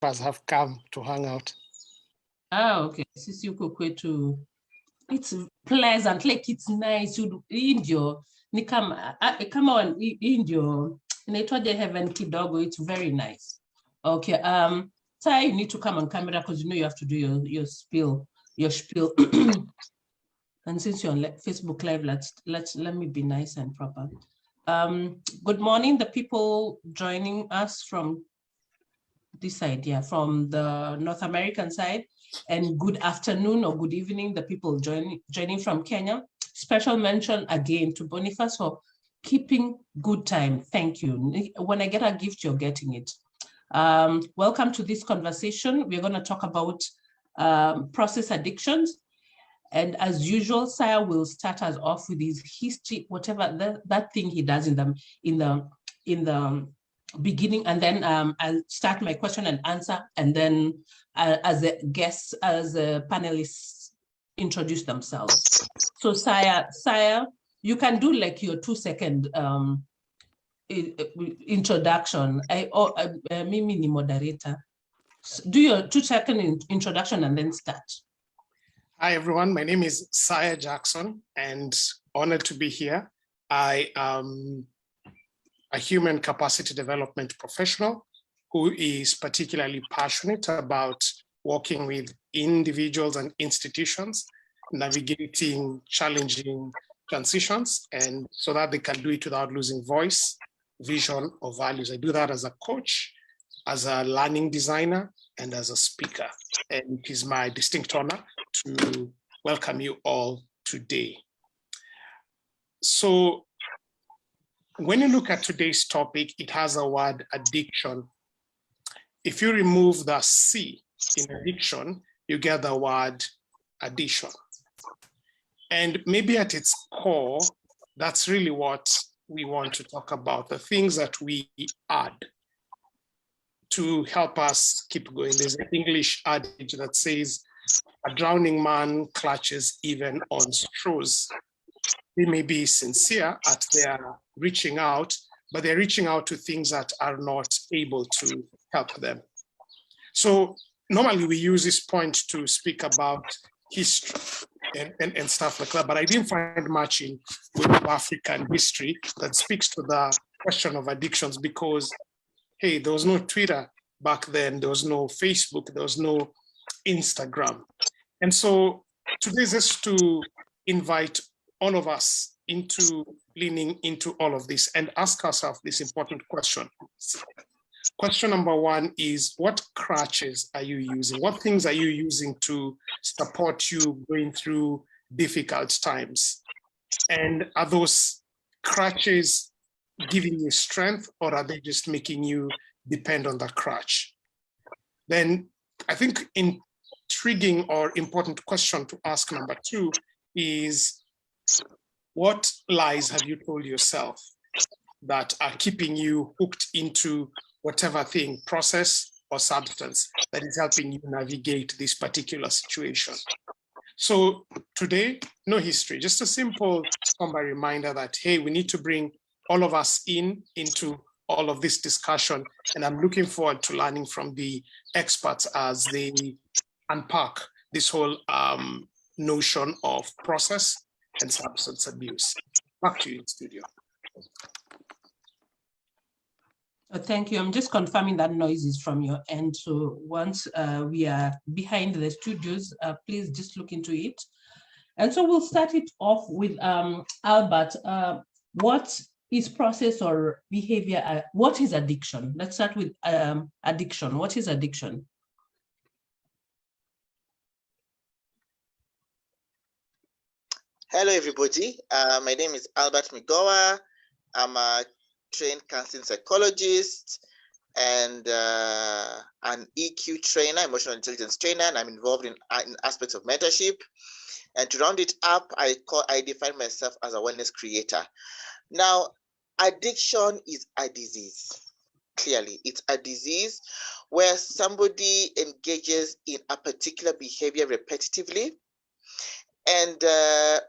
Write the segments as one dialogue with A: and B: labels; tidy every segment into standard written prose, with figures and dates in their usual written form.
A: us have come to hang out.
B: Ah, okay. Sisi uko kwetu. It's pleasant, like it's nice. Indio, ni kama Indio, inaitwaje heaven kidogo. It's very nice. Okay. Sai, you need to come on camera because you know you have to do your spiel. And since you're on Facebook Live, let me be nice and proper. Good morning, the people joining us from this side, yeah, from the North American side, and good afternoon or good evening, the people joining from Kenya. Special mention again to Boniface for keeping good time. Thank you. When I get a gift, you're getting it. Welcome to this conversation. We're going to talk about process addictions. And as usual, Saya will start us off with his history, whatever that thing he does in the beginning, and then I'll start my question and answer, and then as a guest, as a panelists introduce themselves. So Saya, you can do like your 2-second introduction. Mimi ni moderator. Do your 2-second introduction and then start.
A: Hi everyone, my name is Saya Jackson and honored to be here. I am a human capacity development professional who is particularly passionate about working with individuals and institutions, navigating challenging transitions, and so that they can do it without losing voice, vision, or values. I do that as a coach, as a learning designer, and as a speaker. And it is my distinct honor to welcome you all today. So when you look at today's topic, it has a word addiction. If you remove the C in addiction, you get the word addition. And maybe at its core, that's really what we want to talk about, the things that we add to help us keep going. There's an English adage that says, a drowning man clutches even on straws. They may be sincere at their reaching out, but they're reaching out to things that are not able to help them. So normally we use this point to speak about history and stuff like that, but I didn't find much in African history that speaks to the question of addictions because, hey, there was no Twitter back then, there was no Facebook, there was no Instagram. And so today is just to invite all of us into leaning into all of this and ask ourselves this important question. Question number one is, what crutches are you using? What things are you using to support you going through difficult times? And are those crutches giving you strength, or are they just making you depend on the crutch? Then I think intriguing or important question to ask number two is, what lies have you told yourself that are keeping you hooked into whatever thing, process or substance, that is helping you navigate this particular situation? So today, no history, just a simple reminder that, hey, we need to bring all of us into all of this discussion. And I'm looking forward to learning from the experts as they unpack this whole notion of process and substance abuse. Back to you in studio.
B: Thank you. I'm just confirming that noise is from your end. So once we are behind the studios, please just look into it. And so we'll start it off with Albert. What is process or behavior? What is addiction? Let's start with addiction. What is addiction?
C: Hello, everybody. My name is Albert Migowa. I'm a trained counseling psychologist and an EQ trainer, emotional intelligence trainer, and I'm involved in aspects of mentorship. And to round it up, I define myself as a wellness creator. Now, addiction is a disease. Clearly, it's a disease where somebody engages in a particular behavior repetitively. And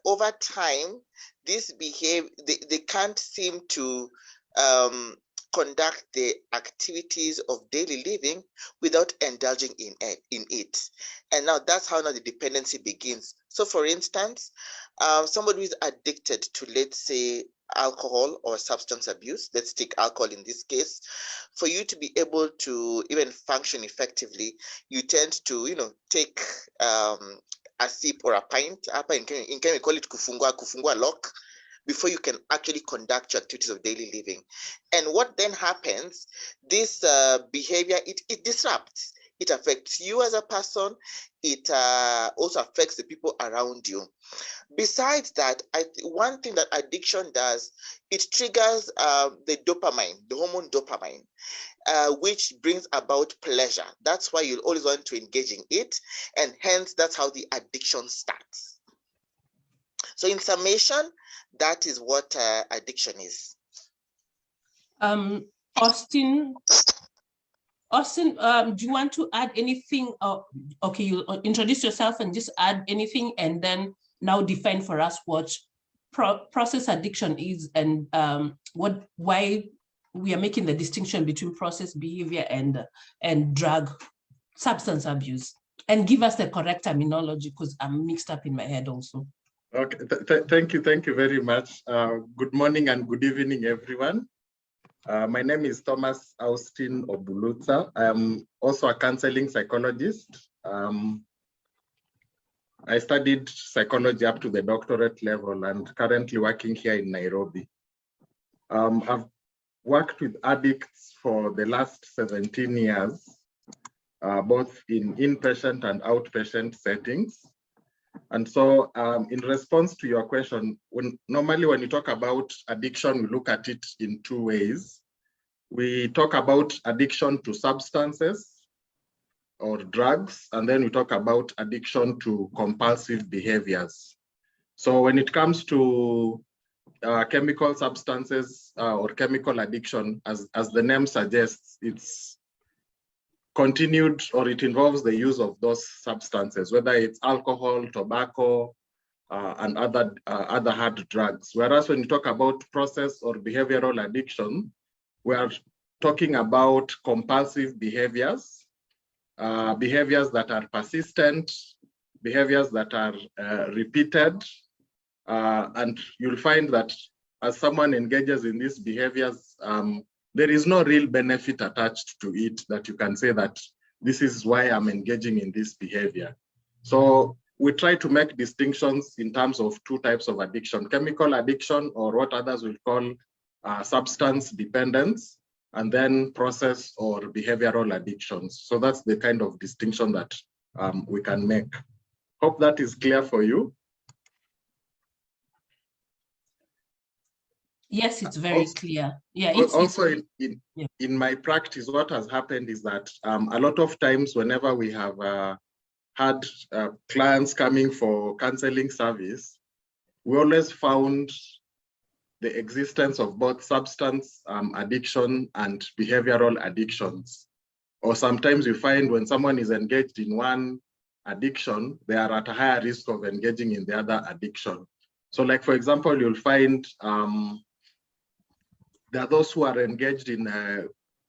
C: over time, this behavior, they can't seem to conduct the activities of daily living without indulging in it. And now that's how now the dependency begins. So for instance, somebody who is addicted to, let's say, alcohol or substance abuse, let's take alcohol in this case, for you to be able to even function effectively, you tend to, take a sip or a pint, in Kenya we call it kufungua lock, before you can actually conduct your activities of daily living. And what then happens, this behavior, it disrupts. It affects you as a person. It also affects the people around you. Besides that, one thing that addiction does, it triggers the dopamine, the hormone dopamine, which brings about pleasure. That's why you'll always want to engage in it, and hence that's how the addiction starts. So in summation, that is what addiction is.
B: Austin, do you want to add anything? Okay, you introduce yourself and just add anything, and then now define for us what process addiction is, and why we are making the distinction between process behavior and drug substance abuse, and give us the correct terminology, because I'm mixed up in my head also.
D: Okay, thank you very much. Good morning and good evening, everyone. My name is Thomas Austin Obulutsa. I am also a counseling psychologist. I studied psychology up to the doctorate level and currently working here in Nairobi. I've worked with addicts for the last 17 years, both in inpatient and outpatient settings. And so in response to your question, normally when you talk about addiction, we look at it in two ways. We talk about addiction to substances or drugs, and then we talk about addiction to compulsive behaviors. So when it comes to chemical substances or chemical addiction, as the name suggests, it's continued, or it involves the use of those substances, whether it's alcohol, tobacco, and other hard drugs. Whereas when you talk about process or behavioral addiction, we are talking about compulsive behaviors, behaviors that are persistent, behaviors that are repeated, and you'll find that as someone engages in these behaviors, there is no real benefit attached to it that you can say that this is why I'm engaging in this behavior. So we try to make distinctions in terms of two types of addiction: chemical addiction, or what others will call substance dependence, and then process or behavioral addictions. So that's the kind of distinction that we can make. Hope that is clear for you.
B: Yes, it's very clear. Yeah.
D: In my practice, what has happened is that a lot of times whenever we have had clients coming for counseling service, we always found the existence of both substance addiction and behavioral addictions. Or sometimes you find when someone is engaged in one addiction, they are at a higher risk of engaging in the other addiction. So like, for example, you'll find there are those who are engaged in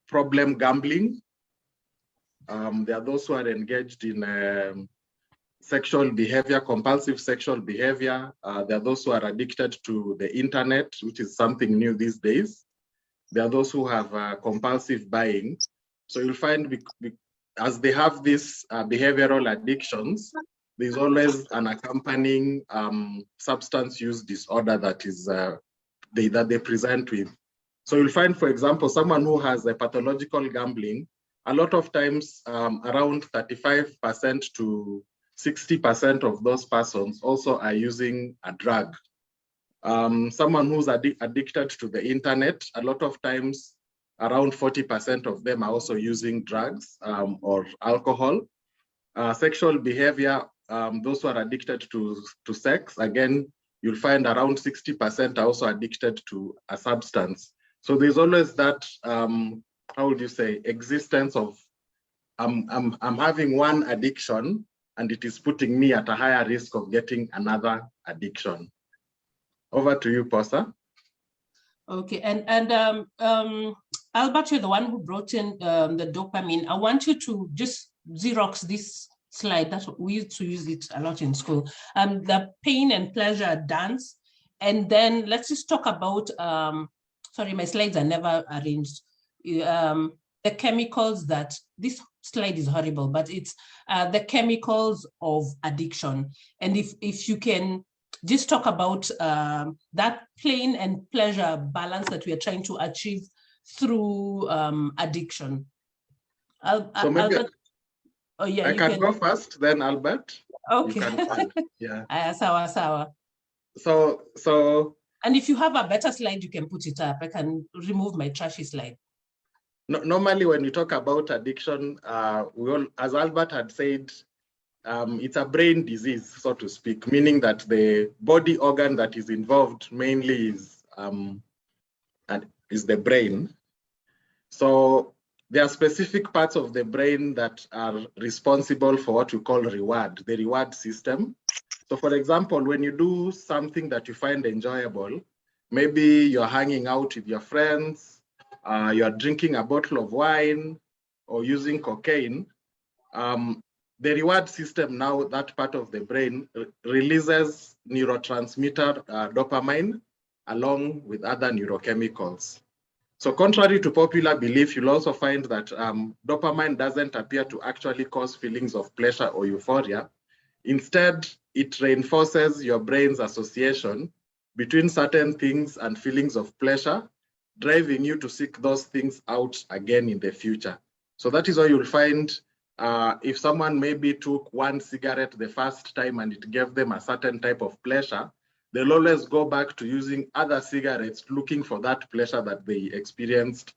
D: problem gambling. There are those who are engaged in sexual behavior, compulsive sexual behavior. There are those who are addicted to the internet, which is something new these days. There are those who have compulsive buying. So you'll find as they have these behavioral addictions, there's always an accompanying substance use disorder that is that they present with. So you'll find, for example, someone who has a pathological gambling, a lot of times around 35% to 60% of those persons also are using a drug. Someone who's addicted to the internet, a lot of times around 40% of them are also using drugs or alcohol. Sexual behavior, those who are addicted to sex, again, you'll find around 60% are also addicted to a substance. So there's always that, how would you say, existence of, I'm having one addiction and it is putting me at a higher risk of getting another addiction. Over to you, Posa.
B: Okay, and Albert, you're the one who brought in the dopamine. I want you to just Xerox this slide. That's what we used to use it a lot in school. The pain and pleasure dance, and then let's just talk about. Sorry, my slides are never arranged. The chemicals that this slide is horrible, but it's the chemicals of addiction. And if you can just talk about that pain and pleasure balance that we are trying to achieve through addiction.
D: So maybe
B: Albert, oh yeah,
D: I can go first, then Albert.
B: Okay.
D: You can add. Yeah.
B: Sawa.
D: So.
B: And if you have a better slide, you can put it up. I can remove my trashy slide.
D: Normally, when we talk about addiction, as Albert had said, it's a brain disease, so to speak, meaning that the body organ that is involved mainly is the brain. So there are specific parts of the brain that are responsible for what we call reward, the reward system. So for example, when you do something that you find enjoyable, maybe you're hanging out with your friends, you're drinking a bottle of wine or using cocaine, the reward system now, that part of the brain releases neurotransmitter dopamine along with other neurochemicals. So contrary to popular belief, you'll also find that dopamine doesn't appear to actually cause feelings of pleasure or euphoria. Instead, it reinforces your brain's association between certain things and feelings of pleasure, driving you to seek those things out again in the future. So that is why you'll find if someone maybe took one cigarette the first time and it gave them a certain type of pleasure, they'll always go back to using other cigarettes looking for that pleasure that they experienced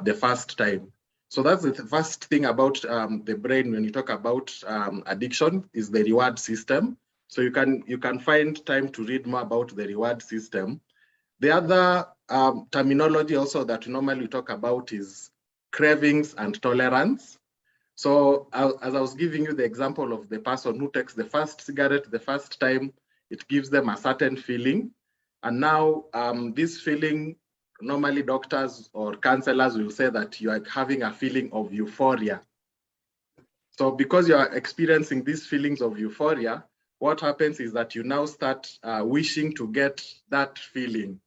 D: the first time. So that's the first thing about the brain when you talk about addiction is the reward system. So you can find time to read more about the reward system. The other terminology also that we normally talk about is cravings and tolerance. So as I was giving you the example of the person who takes the first cigarette the first time, it gives them a certain feeling. And now this feeling, normally doctors or counselors will say that you are having a feeling of euphoria. So because you are experiencing these feelings of euphoria, what happens is that you now start wishing to get that feeling.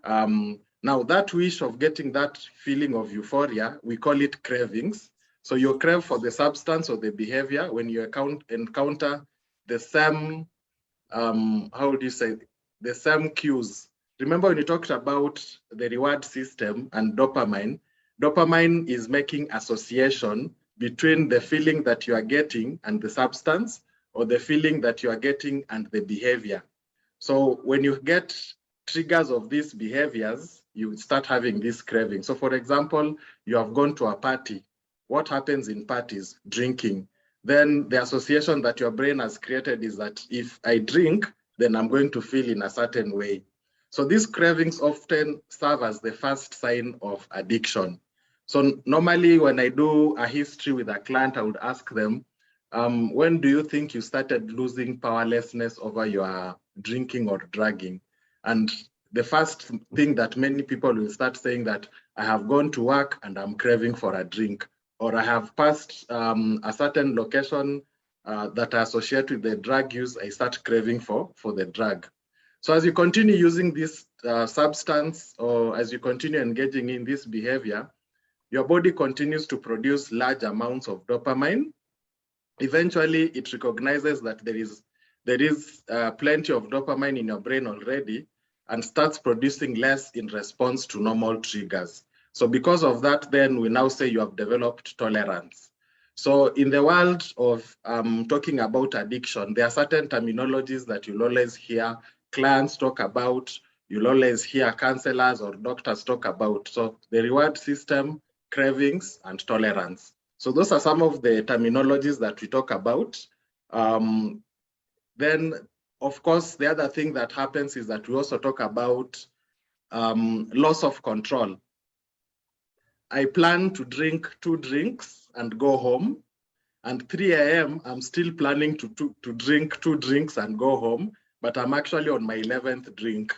D: Now that wish of getting that feeling of euphoria, we call it cravings. So you crave for the substance or the behavior when you encounter the same, the same cues. Remember when you talked about the reward system and dopamine, dopamine is making association between the feeling that you are getting and the substance, or the feeling that you are getting and the behavior. So when you get triggers of these behaviors, you start having this craving. So for example, you have gone to a party. What happens in parties? Drinking. Then the association that your brain has created is that if I drink, then I'm going to feel in a certain way. So these cravings often serve as the first sign of addiction. So normally when I do a history with a client, I would ask them, when do you think you started losing powerlessness over your drinking or drugging? And the first thing that many people will start saying that I have gone to work and I'm craving for a drink, or I have passed a certain location that I associate with the drug use, I start craving for the drug. So as you continue using this substance, or as you continue engaging in this behavior, your body continues to produce large amounts of dopamine. Eventually, it recognizes that there is plenty of dopamine in your brain already and starts producing less in response to normal triggers. So because of that, then we now say you have developed tolerance. So in the world of talking about addiction, there are certain terminologies that you'll always hear clients talk about, you'll always hear counselors or doctors talk about. So the reward system, cravings, and tolerance. So those are some of the terminologies that we talk about. Then, of course, the other thing that happens is that we also talk about loss of control. I plan to drink 2 drinks and go home, and 3 a.m. I'm still planning to drink 2 drinks and go home, but I'm actually on my 11th drink.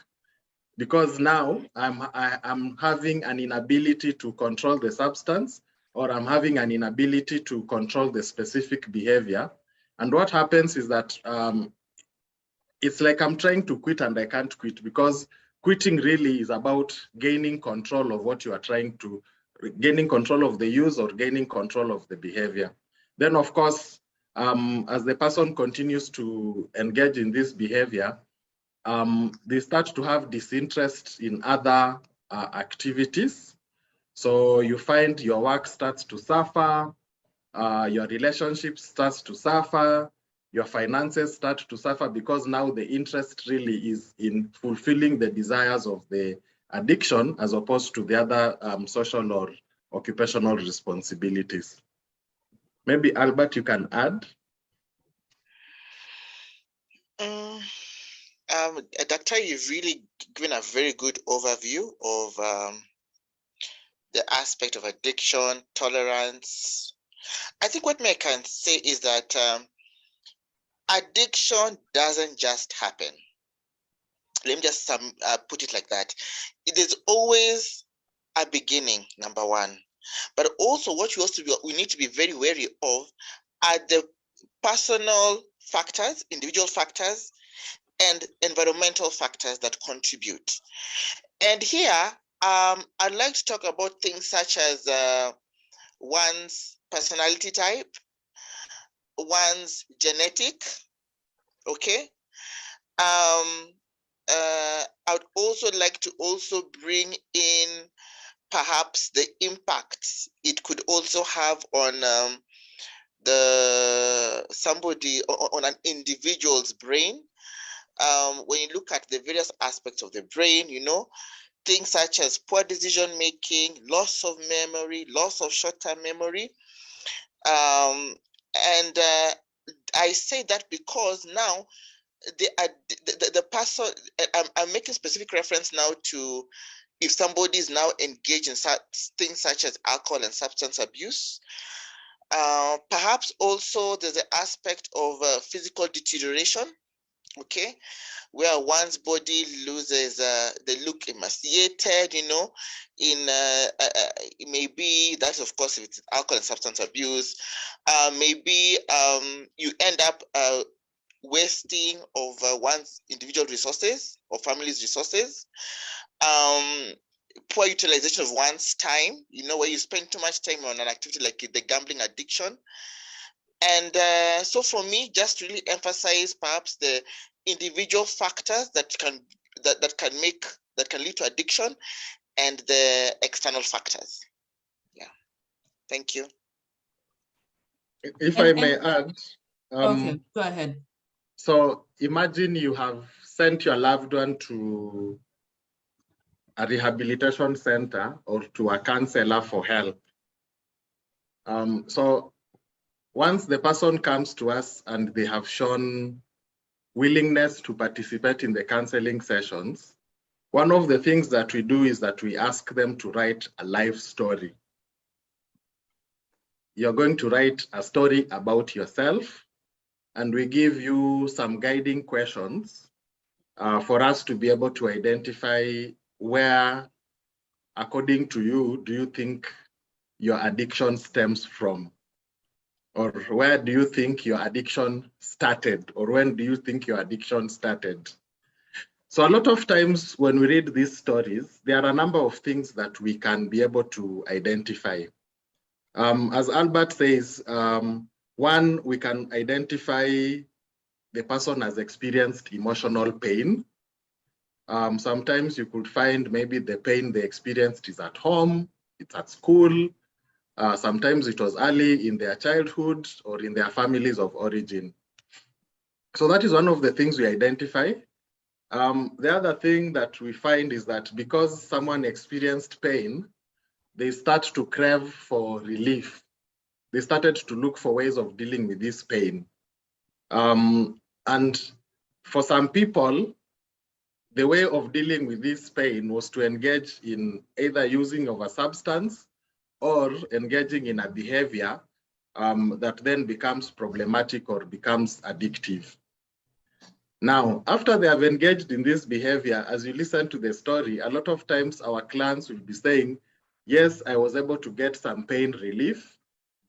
D: because now I'm having an inability to control the substance, or I'm having an inability to control the specific behavior. And what happens is that it's like I'm trying to quit and I can't quit, because quitting really is about gaining control of what you are trying to, gaining control of the use or gaining control of the behavior. Then of course, as the person continues to engage in this behavior, they start to have disinterest in other activities. So you find your work starts to suffer, your relationship starts to suffer, your finances start to suffer, because now the interest really is in fulfilling the desires of the addiction as opposed to the other social or occupational responsibilities. Maybe Albert, you can add.
C: Doctor, you've really given a very good overview of the aspect of addiction, tolerance. I think what I can say is that addiction doesn't just happen. Let me just put it like that. It is always a beginning, number one. But also what we need to be very wary of are the personal factors, individual factors, and environmental factors that contribute. And here, I'd like to talk about things such as one's personality type, one's genetic, okay? I would also like to also bring in perhaps the impacts it could also have on somebody, on an individual's brain. When you look at the various aspects of the brain, you know, things such as poor decision making, loss of memory, loss of short-term memory. And I say that because now the person, I'm making specific reference now to if somebody is now engaged in such things such as alcohol and substance abuse. Perhaps also there's an aspect of physical deterioration, okay, where one's body loses, they look emaciated, you know, in maybe that's of course if it's alcohol and substance abuse. Maybe you end up wasting of one's individual resources or family's resources. Poor utilization of one's time, you know, where you spend too much time on an activity like the gambling addiction. And so for me, just really emphasize perhaps the individual factors that can lead to addiction, and the external factors. Yeah, thank you.
D: If I may add.
B: Okay, go ahead.
D: So imagine you have sent your loved one to a rehabilitation center or to a counselor for help. So once the person comes to us and they have shown willingness to participate in the counseling sessions, one of the things that we do is that we ask them to write a life story. You're going to write a story about yourself, and we give you some guiding questions for us to be able to identify where, according to you, do you think your addiction stems from? Or where do you think your addiction started? Or when do you think your addiction started? So a lot of times when we read these stories, there are a number of things that we can be able to identify. As Albert says, one, we can identify the person has experienced emotional pain. Sometimes you could find maybe the pain they experienced is at home, it's at school. Sometimes it was early in their childhood or in their families of origin. So that is one of the things we identify. The other thing that we find is that because someone experienced pain, they start to crave for relief. They started to look for ways of dealing with this pain. And for some people, the way of dealing with this pain was to engage in either using of a substance or engaging in a behavior that then becomes problematic or becomes addictive. Now, after they have engaged in this behavior, as you listen to the story, a lot of times our clients will be saying, yes, I was able to get some pain relief,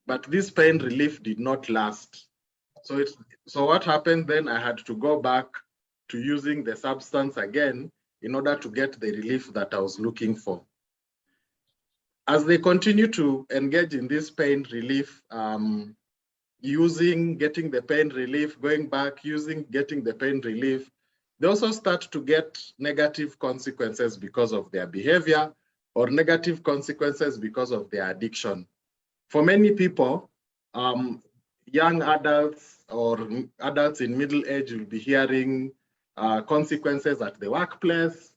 D: but this pain relief did not last. So what happened then? I had to go back to using the substance again in order to get the relief that I was looking for. As they continue to engage in this pain relief, getting the pain relief, going back, getting the pain relief, they also start to get negative consequences because of their behavior or negative consequences because of their addiction. For many people, young adults or adults in middle age will be hearing consequences at the workplace,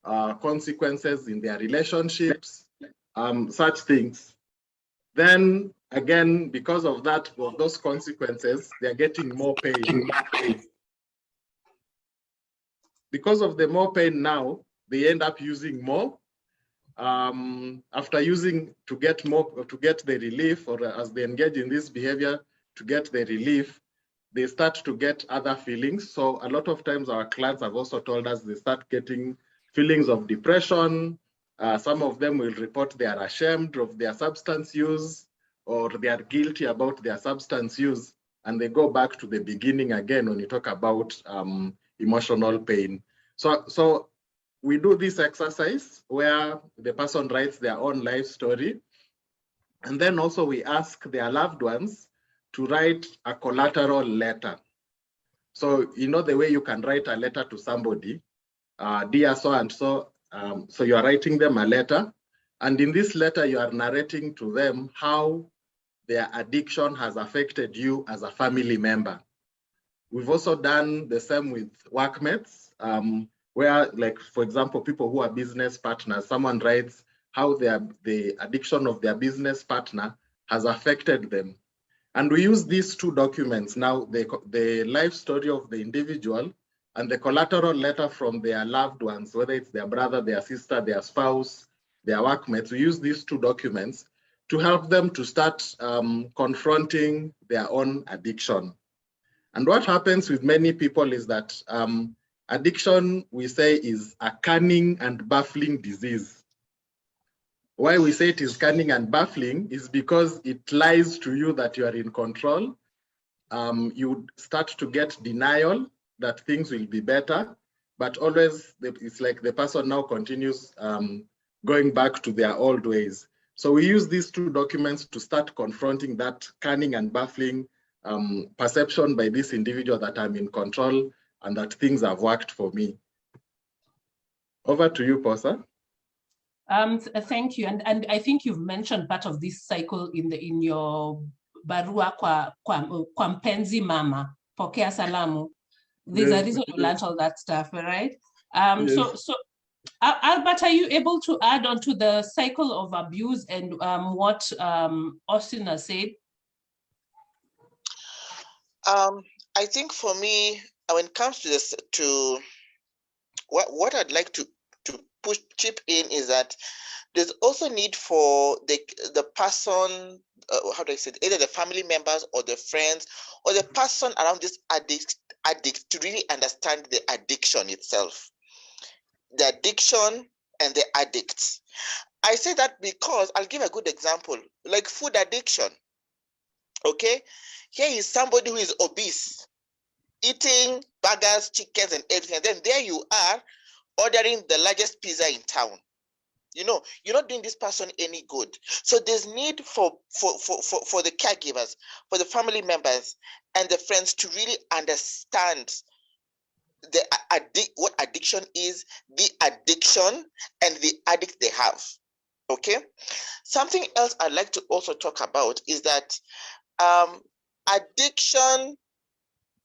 D: consequences in their relationships, such things. Then again, because of that, of those consequences, they're getting more pain. Because of the more pain now, they end up using more. After using to get the relief, or as they engage in this behavior to get the relief, they start to get other feelings. So a lot of times our clients have also told us they start getting feelings of depression. Some of them will report they are ashamed of their substance use, or they are guilty about their substance use, and they go back to the beginning again when you talk about emotional pain. So we do this exercise where the person writes their own life story, and then also we ask their loved ones to write a collateral letter. So you know the way you can write a letter to somebody, dear so and so. So you are writing them a letter, and in this letter you are narrating to them how their addiction has affected you as a family member. We've also done the same with workmates, where, like, for example, people who are business partners, someone writes how the addiction of their business partner has affected them. And we use these two documents now, the life story of the individual and the collateral letter from their loved ones, whether it's their brother, their sister, their spouse, their workmates. We use these two documents to help them to start confronting their own addiction. And what happens with many people is that addiction, we say, is a cunning and baffling disease. Why we say it is cunning and baffling is because it lies to you that you are in control. You start to get denial that things will be better, but always it's like the person now continues going back to their old ways. So we use these two documents to start confronting that cunning and baffling perception by this individual that I'm in control and that things have worked for me. Over to you, Posa.
B: Thank you, and I think you've mentioned part of this cycle in your barua kwa mpenzi mama, pokea salamu. There's a reason you learned all that stuff, right? Yes. So Albert, are you able to add on to the cycle of abuse and what Austin has said?
C: I think for me, when it comes to this, what I'd like to chip in is that there's also need for the person, how do I say it, either the family members or the friends or the person around this addict to really understand the addiction itself, the addiction and the addicts. I say that because I'll give a good example, like food addiction. Okay, here is somebody who is obese, eating burgers, chickens, and everything. And then there you are ordering the largest pizza in town. You know, you're not doing this person any good. So there's need for the caregivers, for the family members and the friends to really understand what addiction is, the addiction and the addict they have. Okay. Something else I'd like to also talk about is that addiction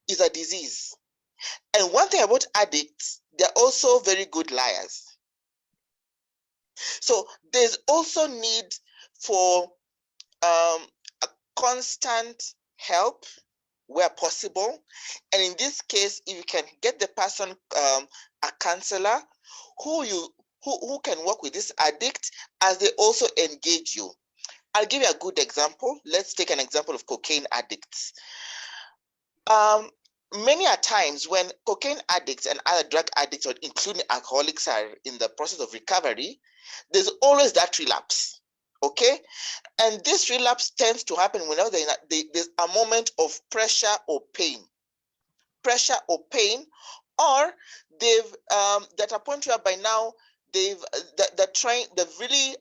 C: is a disease. And one thing about addicts, they're also very good liars. So there's also need for a constant help where possible. And in this case, if you can get the person a counselor who can work with this addict as they also engage you. I'll give you a good example. Let's take an example of cocaine addicts. many a times when cocaine addicts and other drug addicts, or including alcoholics, are in the process of recovery, there's always that relapse, okay? And this relapse tends to happen whenever there's a moment of pressure or pain, or they've at a point where by now they've really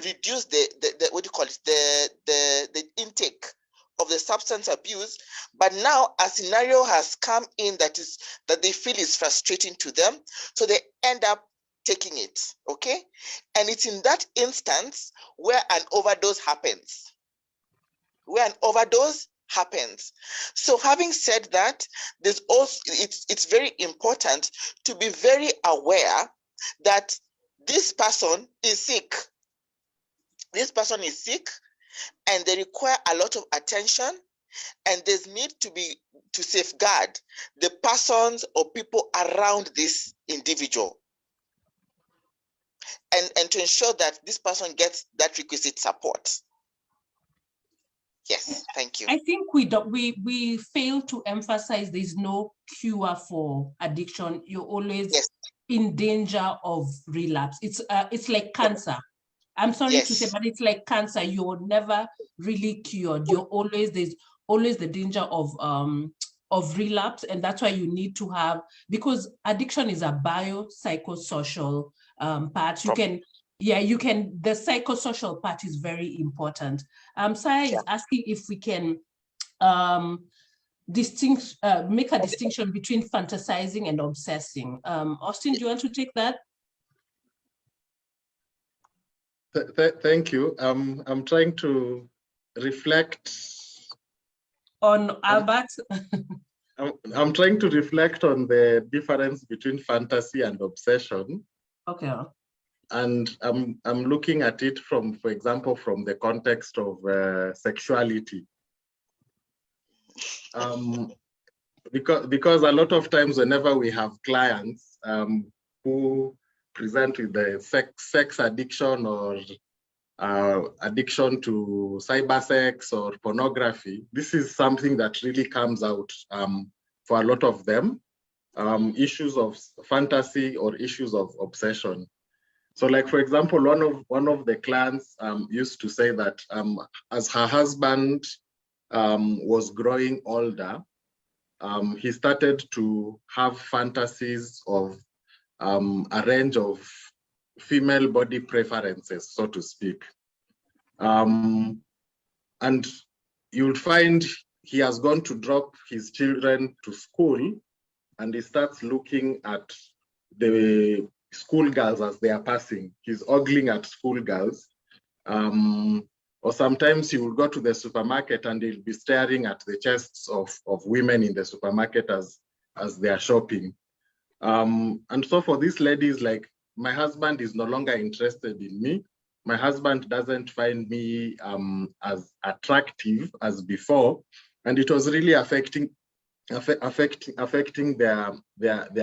C: reduced the what do you call it, the intake of the substance abuse, but now a scenario has come in that they feel is frustrating to them, so they end up taking it, okay? And it's in that instance where an overdose happens. So having said that, there's also it's very important to be very aware that this person is sick. And they require a lot of attention, and there's need to safeguard the persons or people around this individual, and to ensure that this person gets that requisite support. Yes, thank you.
B: I think we fail to emphasize there's no cure for addiction. You're always in danger of relapse. It's like cancer. I'm sorry to say, but it's like cancer. You're never really cured. There's always the danger of relapse, and that's why you need to have, because addiction is a biopsychosocial part. The psychosocial part is very important. Saya is asking if we can make a distinction between fantasizing and obsessing. Austin, do you want to take that?
D: Thank you. I'm trying to reflect
B: on Albert.
D: I'm trying to reflect on the difference between fantasy and obsession.
B: Okay.
D: And I'm looking at it from, for example, from the context of sexuality. Because a lot of times whenever we have clients who present with the sex addiction or addiction to cybersex or pornography, this is something that really comes out for a lot of them, issues of fantasy or issues of obsession. So like, for example, one of the clients used to say that as her husband was growing older, he started to have fantasies of a range of female body preferences, so to speak. And you'll find he has gone to drop his children to school, and he starts looking at the schoolgirls as they are passing. He's ogling at schoolgirls. Or sometimes he will go to the supermarket and he'll be staring at the chests of women in the supermarket as they are shopping. And so for these ladies, like, my husband is no longer interested in me. My husband doesn't find me as attractive as before. And it was really affecting their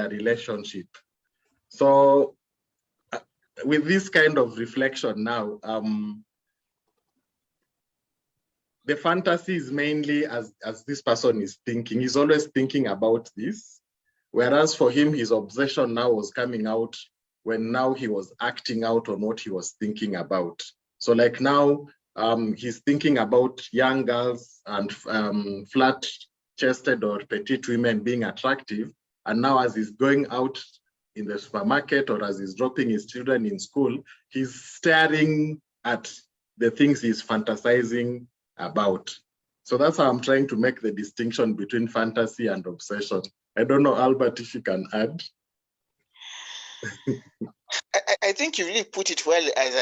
D: relationship. So with this kind of reflection now, the fantasy is mainly as this person is thinking. He's always thinking about this. Whereas for him, his obsession now was coming out when now he was acting out on what he was thinking about. So like now, he's thinking about young girls and flat-chested or petite women being attractive. And now as he's going out in the supermarket or as he's dropping his children in school, he's staring at the things he's fantasizing about. So that's how I'm trying to make the distinction between fantasy and obsession. I don't know, Albert, if you can add.
C: I think you really put it well, as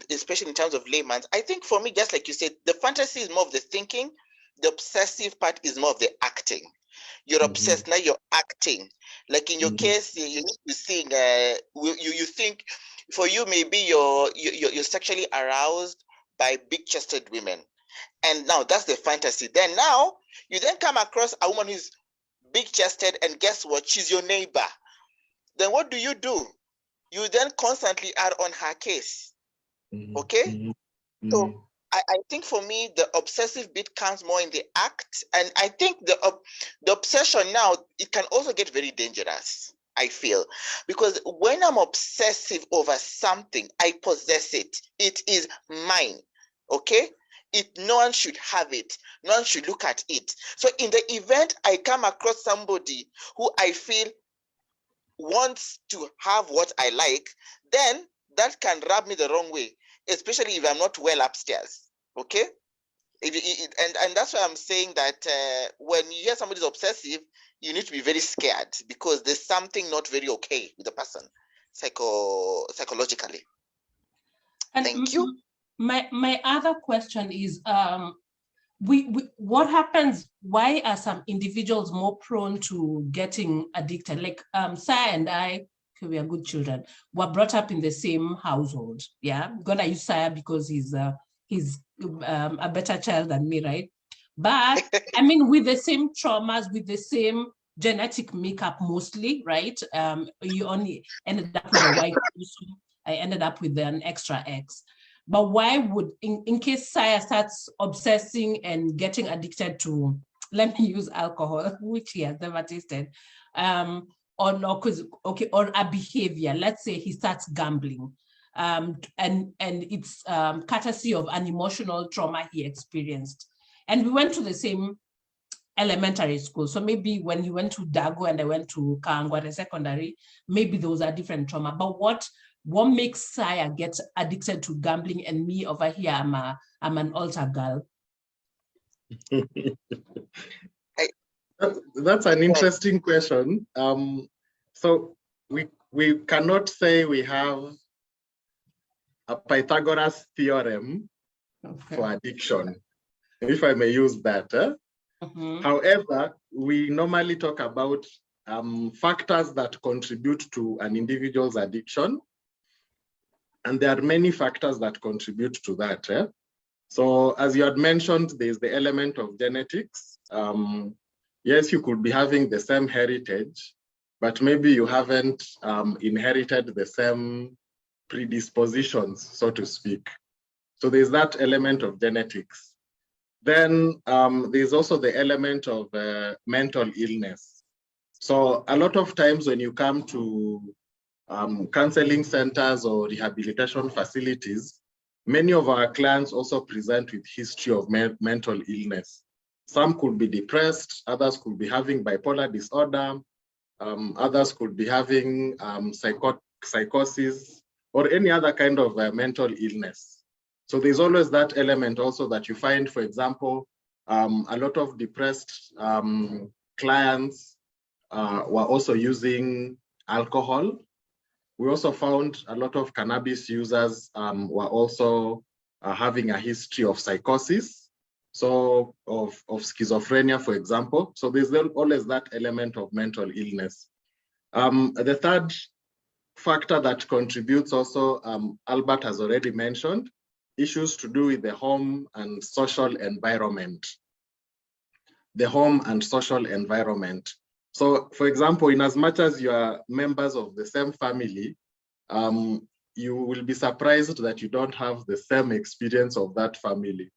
C: especially in terms of layman's. I think for me, just like you said, the fantasy is more of the thinking. The obsessive part is more of the acting. You're obsessed, now you're acting. Like in your case, you need to sing. You think, for you, maybe you're sexually aroused by big-chested women. And now that's the fantasy. Then now, you then come across a woman who's big-chested, and guess what? She's your neighbor. Then what do? You then constantly are on her case. Okay? So I think for me, the obsessive bit comes more in the act. And I think the obsession now, it can also get very dangerous, I feel. Because when I'm obsessive over something, I possess it. It is mine, okay? No one should have it. No one should look at it. So in the event I come across somebody who I feel wants to have what I like, then that can rub me the wrong way, especially if I'm not well upstairs. Okay, and that's why I'm saying that when you hear somebody's obsessive, you need to be very scared because there's something not very okay with the person psychologically.
B: And
C: thank you.
B: My other question is, what happens? Why are some individuals more prone to getting addicted? Like Saya and I, we are good children, were brought up in the same household. Yeah, I'm gonna use Saya because he's a better child than me, right? But I mean, with the same traumas, with the same genetic makeup mostly, right? You only ended up with a white person. I ended up with an extra X. But why would, in case Saya starts obsessing and getting addicted to, let me use alcohol, which he has never tasted, or no, or a behavior. Let's say he starts gambling, and it's courtesy of an emotional trauma he experienced. And we went to the same elementary school. So maybe when he went to Dago and I went to Kangware Secondary, maybe there was a different trauma. But what makes Saya get addicted to gambling and me over here, I'm an altar girl?
D: That's an interesting question. So we cannot say we have a Pythagoras theorem for addiction, if I may use that. However, we normally talk about factors that contribute to an individual's addiction. And there are many factors that contribute to that. So as you had mentioned, there's the element of genetics. Yes, you could be having the same heritage, but maybe you haven't inherited the same predispositions, so to speak. So there's that element of genetics. Then there's also the element of mental illness. So a lot of times when you come to counseling centers or rehabilitation facilities, many of our clients also present with history of mental illness. Some could be depressed, others could be having bipolar disorder, others could be having psychosis or any other kind of mental illness. So there's always that element also that you find, for example, a lot of depressed clients were also using alcohol. We also found a lot of cannabis users were also having a history of psychosis, so of schizophrenia, for example. So there's always that element of mental illness. The third factor that contributes also, Albert has already mentioned, issues to do with the home and social environment. The home and social environment. So, for example, in as much as you are members of the same family, you will be surprised that you don't have the same experience of that family.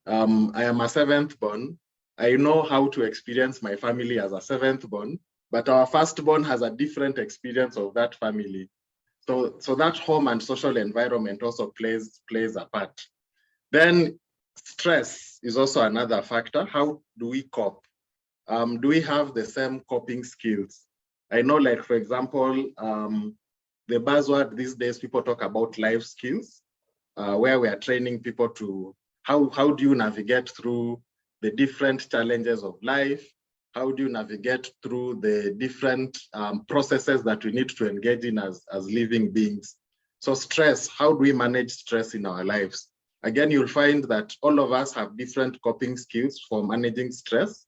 D: I am a seventh born. I know how to experience my family as a seventh born, but our firstborn has a different experience of that family. So that home and social environment also plays a part. Then stress is also another factor. How do we cope? Do we have the same coping skills? I know, like, for example, the buzzword these days, people talk about life skills, where we are training people to, how do you navigate through the different challenges of life? How do you navigate through the different processes that we need to engage in as living beings? So stress, how do we manage stress in our lives? Again, you'll find that all of us have different coping skills for managing stress.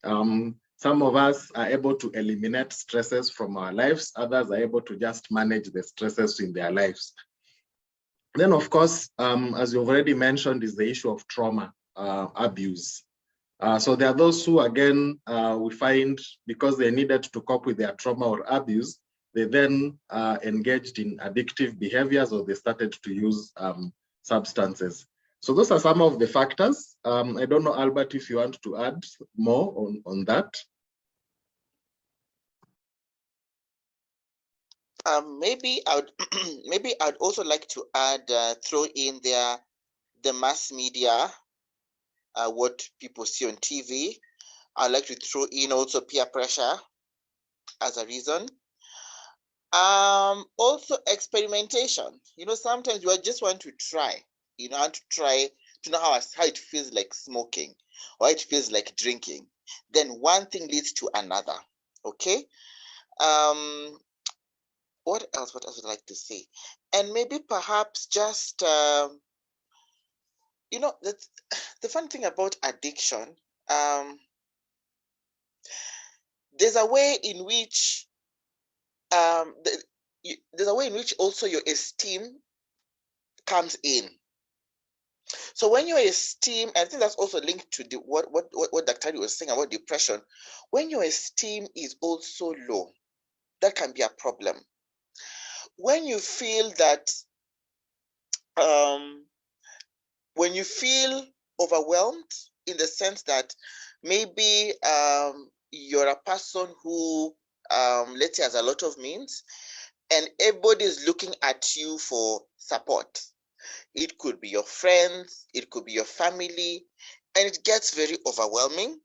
D: Some of us are able to eliminate stresses from our lives. Others are able to just manage the stresses in their lives. Then, of course, as you've already mentioned, is the issue of trauma, abuse. So there are those who, again, we find because they needed to cope with their trauma or abuse, they then engaged in addictive behaviors or they started to use substances. So those are some of the factors. I don't know, Albert, if you want to add more on that.
C: Maybe I would maybe I'd also like to add throw in there the mass media, what people see on TV. I'd like to throw in also peer pressure as a reason. Also experimentation. Sometimes you just want to try. To know how it feels like smoking or it feels like drinking. Then one thing leads to another. Okay. What else would I like to say? And maybe perhaps just the fun thing about addiction, there's a way in which also your esteem comes in. So when your esteem, I think that's also linked to what Dr. was saying about depression. When your esteem is also low, that can be a problem. When you feel that, when you feel overwhelmed in the sense that maybe you're a person who, let's say, has a lot of means, and everybody is looking at you for support. It could be your friends, it could be your family, and it gets very overwhelming.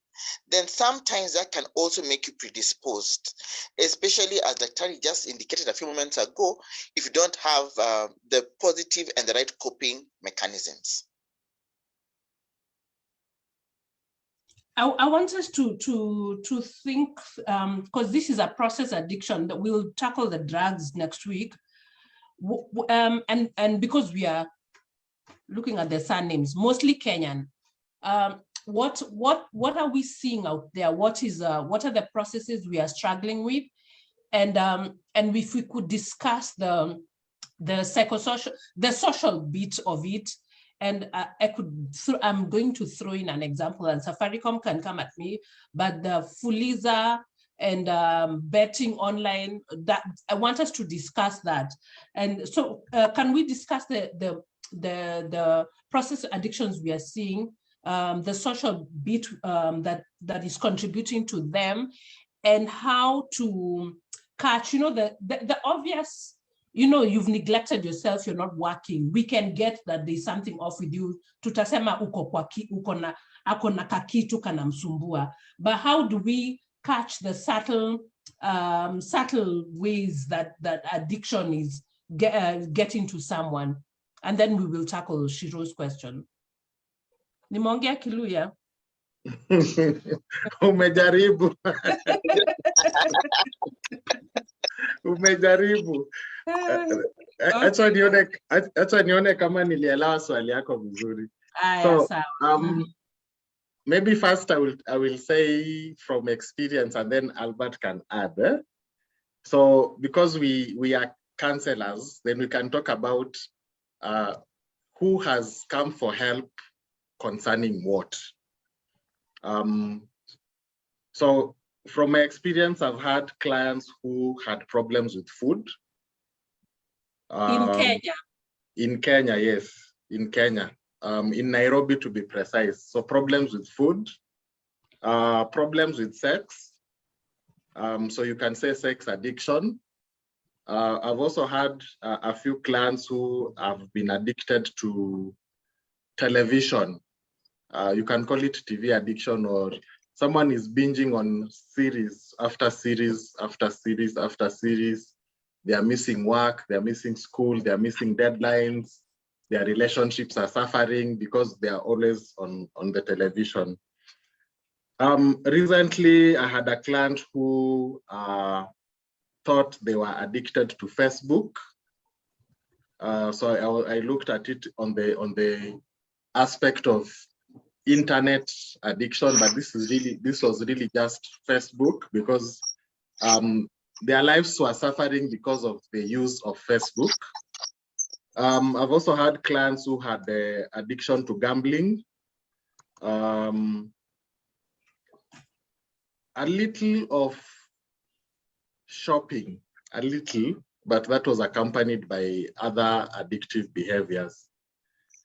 C: Then sometimes that can also make you predisposed, especially as Dr. just indicated a few moments ago, if you don't have the positive and the right coping mechanisms.
B: I want us to think, because this is a process addiction, that we'll tackle the drugs next week. And because we are looking at the surnames, mostly Kenyan, what are we seeing out there? What are the processes we are struggling with? And if we could discuss the psychosocial, the social bit of it. And I'm going to throw in an example, and Safaricom can come at me, but the Fuliza and betting online, that I want us to discuss that. And so can we discuss the process addictions we are seeing, the social bit that is contributing to them, and how to catch, the obvious, you've neglected yourself, you're not working. We can get that there's something off with you. Tutasema ako na kakitu kanamsumbua. But how do we catch the subtle ways that addiction is getting to someone? And then we will tackle Shiro's question. Nimeongea Kiluya.
D: Umejaribu. Umejaribu. Acha nione kama nilielewa swali yako vizuri. So, maybe first I will say from experience, and then Albert can add. So because we are counselors, then we can talk about who has come for help concerning what. So from my experience, I've had clients who had problems with food.
B: In Kenya?
D: In Kenya, yes, in Kenya. In Nairobi, to be precise. So problems with food, problems with sex. So you can say sex addiction. I've also had a few clients who have been addicted to television. You can call it TV addiction, or someone is binging on series after series after series after series. They are missing work, they're missing school, they're missing deadlines. Their relationships are suffering because they are always on the television. Recently, I had a client who thought they were addicted to Facebook. So I looked at it on the aspect of internet addiction, but this was really just Facebook, because their lives were suffering because of the use of Facebook. I've also had clients who had the addiction to gambling. A little of shopping, a little, but that was accompanied by other addictive behaviors.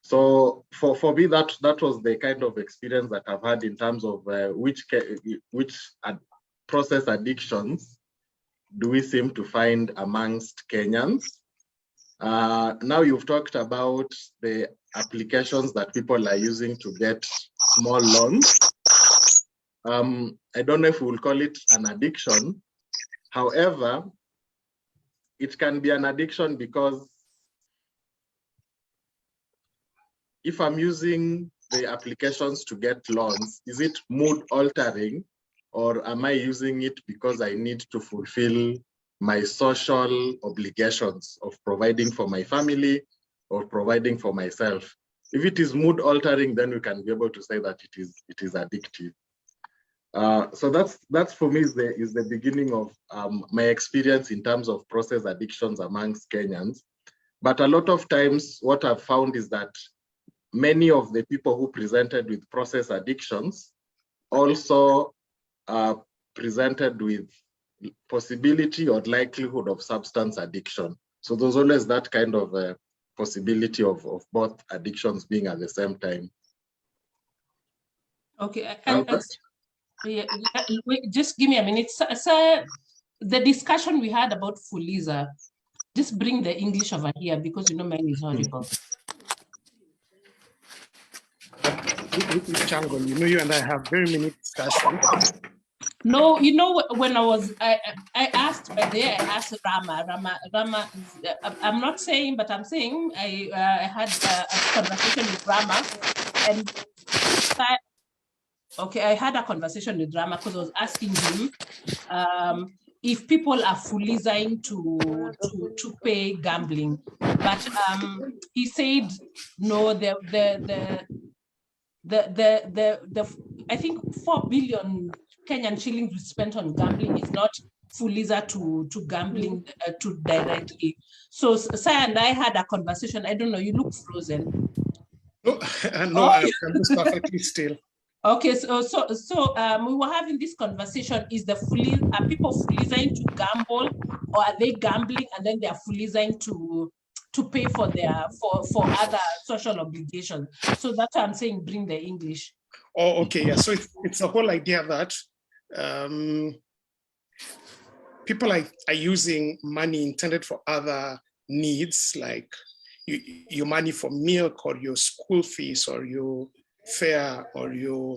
D: So for me, that was the kind of experience that I've had in terms of which process addictions do we seem to find amongst Kenyans. Now you've talked about the applications that people are using to get small loans. I don't know if we'll call it an addiction. However, it can be an addiction because if I'm using the applications to get loans, is it mood altering, or am I using it because I need to fulfill my social obligations of providing for my family or providing for myself? If it is mood altering, then we can be able to say that it is addictive. So that's for me is the beginning of my experience in terms of process addictions amongst Kenyans. But a lot of times, what I've found is that many of the people who presented with process addictions also presented with possibility or likelihood of substance addiction. So there's always that kind of possibility of both addictions being at the same time.
B: Okay, yeah, wait, just give me a minute. So the discussion we had about Fuliza, just bring the English over here because you know mine is horrible.
A: Which angle? You know, you and I have very many discussions.
B: No, you know when I asked, by the way, I asked Rama is, I'm not saying, but I'm saying I had a conversation with Rama, and I had a conversation with Rama because I was asking him if people are fully designed to pay gambling, but he said no. I think 4 billion Kenyan shillings we spent on gambling is not Fuliza to gambling to directly. So Saya and I had a conversation. I don't know. You look frozen.
A: No, no, I'm just perfectly still.
B: Okay, so we were having this conversation. Is are people fully designed to gamble, or are they gambling and then they are fully designed to pay for their for other social obligations? So that's why I'm saying bring the English.
A: Oh, okay, yeah. So it's the whole idea that people are using money intended for other needs, like your money for milk or your school fees or your fare or your,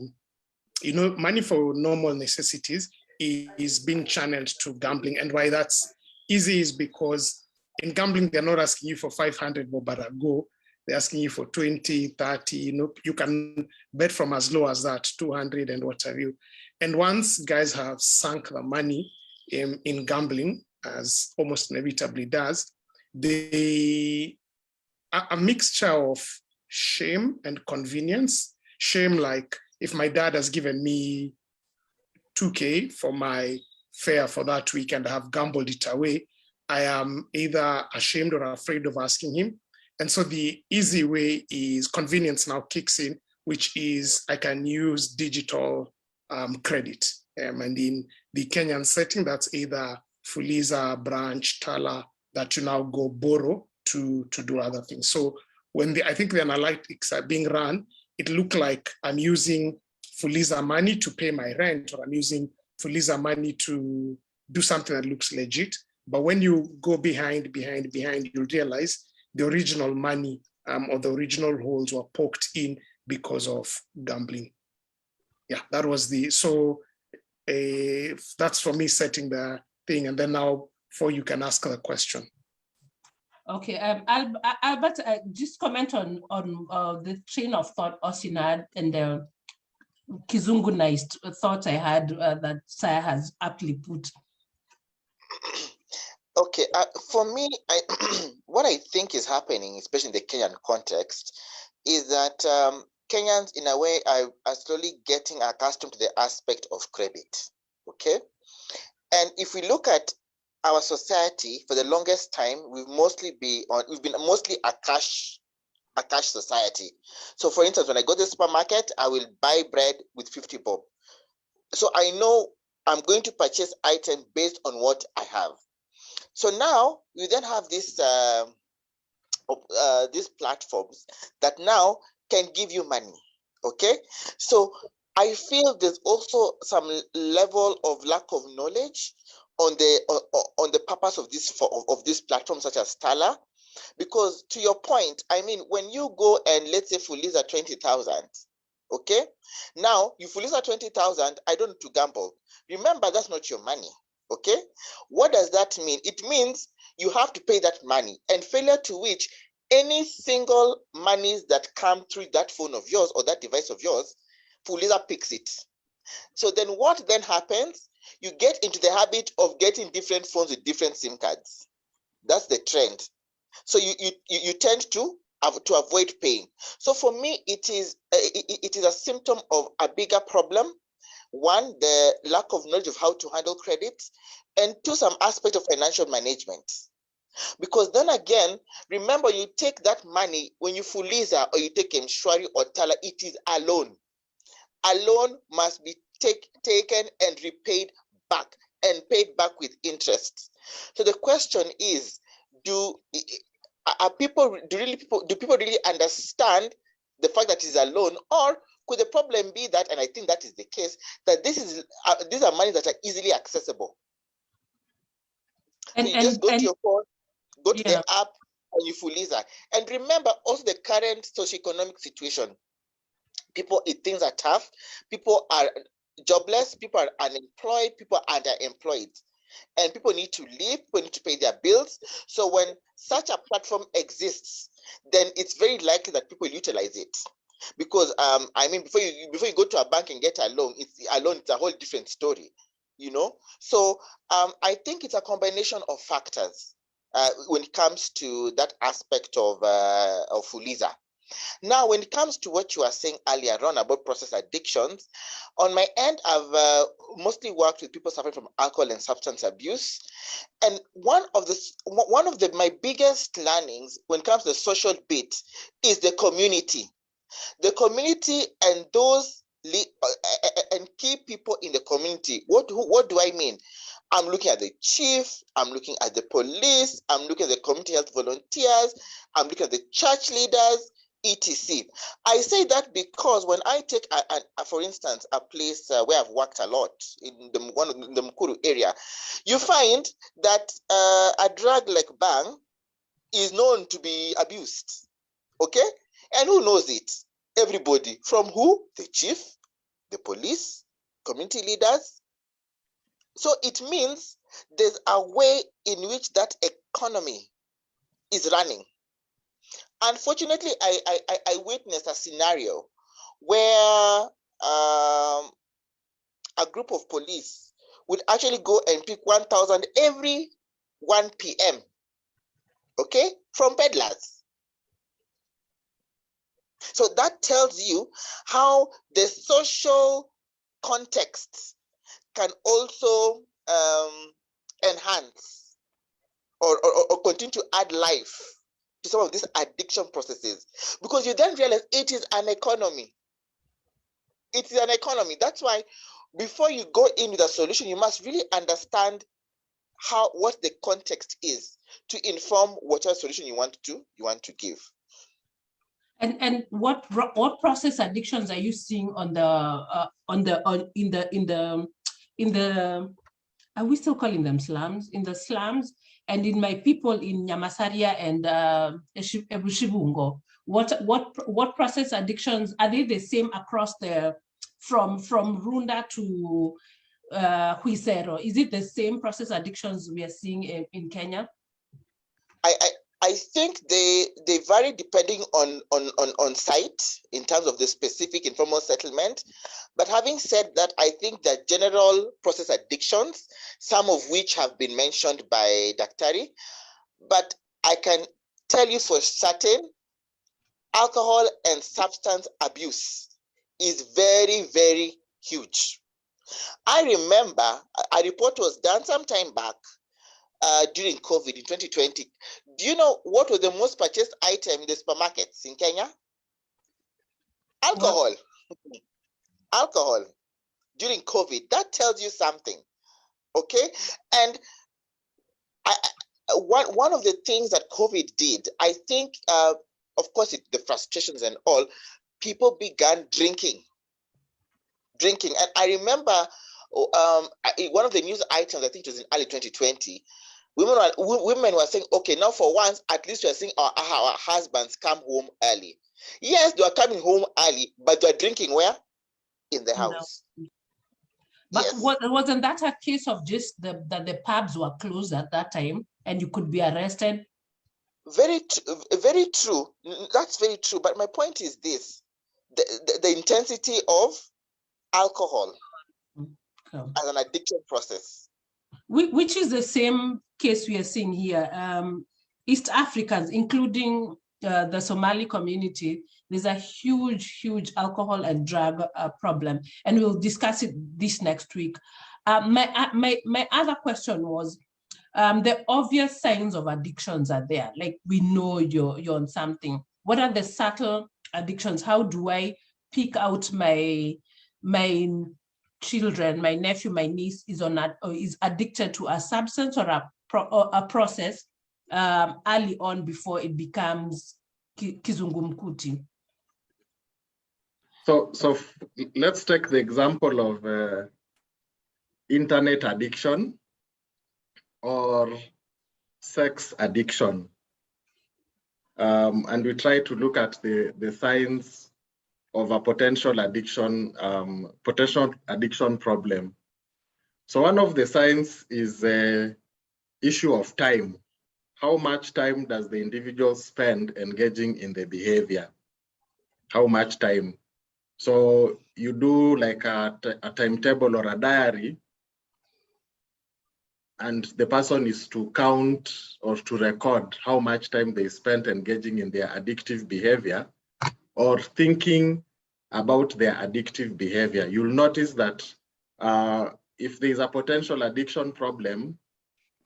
A: money for normal necessities is being channeled to gambling. And why that's easy is because in gambling, they're not asking you for 500 go. They're asking you for 20, 30, you can bet from as low as that, 200 and what have you. And once guys have sunk the money in gambling, as almost inevitably does, a mixture of shame and convenience. Shame, like if my dad has given me 2K for my fare for that week and I have gambled it away, I am either ashamed or afraid of asking him. And so the easy way is convenience now kicks in, which is I can use digital credit. And in the Kenyan setting, that's either Fuliza, Branch, Tala, that you now go borrow to do other things. So when I think the analytics are being run, it looked like I'm using Fuliza money to pay my rent, or I'm using Fuliza money to do something that looks legit. But when you go behind, you realize the original money or the original holes were poked in because of gambling. Yeah, that was that's for me setting the thing. And then now you can ask the question.
B: Okay, Albert, just comment on the train of thought Austin had and the Kizungunized thought I had that Saya has aptly put.
C: Okay, for me, what I think is happening, especially in the Kenyan context, is that Kenyans, in a way, are slowly getting accustomed to the aspect of credit. Okay, and if we look at our society, for the longest time, we've been mostly a cash society. So, for instance, when I go to the supermarket, I will buy bread with 50 bob. So I know I'm going to purchase items based on what I have. So now you then have this these platforms that now can give you money. Okay, so I feel there's also some level of lack of knowledge on the purpose of this platform, such as Tala, because to your point, I mean, when you go and let's say Fuliza 20,000, okay, now you Fuliza 20,000, I don't need to gamble. Remember, that's not your money. Okay, what does that mean? It means you have to pay that money, and failure to which any single monies that come through that phone of yours or that device of yours, Fuliza picks it. So then what then happens? You get into the habit of getting different phones with different SIM cards. That's the trend. So you tend to avoid paying. So for me, it is a symptom of a bigger problem. One, the lack of knowledge of how to handle credit, and two, some aspect of financial management. Because then again, remember, you take that money when you Fuliza or you take Mshwari or Tala, it is a loan. A loan must be taken and repaid back, and paid back with interest. So the question is, do people really understand the fact that it's a loan, or could the problem be that, and I think that is the case, that these are money that are easily accessible? So you just go to your phone, go to the app, and you Fuliza. And remember also the current socioeconomic situation. Things are tough. People are jobless. People are unemployed. People are underemployed. And people need to live, people need to pay their bills. So when such a platform exists, then it's very likely that people utilize it. Because I mean, before you go to a bank and get a loan, it's a whole different story, you know. So I think it's a combination of factors when it comes to that aspect of Fuliza. Now, when it comes to what you were saying earlier on about process addictions, on my end, I've mostly worked with people suffering from alcohol and substance abuse. And one of my biggest learnings when it comes to the social bit is the community. The community and those and key people in the community. What do I mean? I'm looking at the chief, I'm looking at the police, I'm looking at the community health volunteers, I'm looking at the church leaders, etc. I say that because when I take, for instance, a place where I've worked a lot in the Mkuru area, you find that a drug like Bang is known to be abused. Okay? And who knows it? Everybody. From who? The chief, the police, community leaders. So it means there's a way in which that economy is running. Unfortunately, I witnessed a scenario where a group of police would actually go and pick 1,000 every 1 p.m. Okay, from peddlers. So that tells you how the social context can also enhance or continue to add life to some of these addiction processes, because you then realize it is an economy. It is an economy. That's why before you go in with a solution, you must really understand what the context is to inform whatever solution you want to give.
B: And what process addictions are you seeing in the are we still calling them slums? In the slums and in my people in Nyamasaria and Shibungo, what process addictions are they the same across from Runda to Huisero? Is it the same process addictions we are seeing in Kenya?
C: I think they vary depending on site in terms of the specific informal settlement. But having said that, I think that general process addictions, some of which have been mentioned by Daktari, but I can tell you for certain, alcohol and substance abuse is very, very huge. I remember a report was done some time back during COVID in 2020. Do you know what was the most purchased item in the supermarkets in Kenya? Alcohol. What? Alcohol during COVID. That tells you something. Okay? And one of the things that COVID did, I think, of course, the frustrations and all, people began drinking. And I remember one of the news items, I think it was in early 2020, women were saying, okay, now for once, at least we're seeing our husbands come home early. Yes, they are coming home early, but they're drinking where? In the house.
B: But
C: yes.
B: Wasn't that a case of just that the pubs were closed at that time and you could be arrested?
C: Very true. That's very true. But my point is this: the intensity of alcohol as an addiction process.
B: Which is the same case we are seeing here. East Africans, including the Somali community, there's a huge alcohol and drug problem, and we'll discuss this next week. My other question was, the obvious signs of addictions are there. Like, we know you're on something. What are the subtle addictions? How do I pick out my children, my nephew, my niece is addicted to a substance or a process early on before it becomes kizungumkuti?
D: So let's take the example of internet addiction or sex addiction. And we try to look at the signs of a potential addiction problem. So one of the signs is the issue of time. How much time does the individual spend engaging in the behavior? How much time? So you do like a timetable or a diary, and the person is to count or to record how much time they spent engaging in their addictive behavior or thinking about their addictive behavior. You'll notice that if there's a potential addiction problem,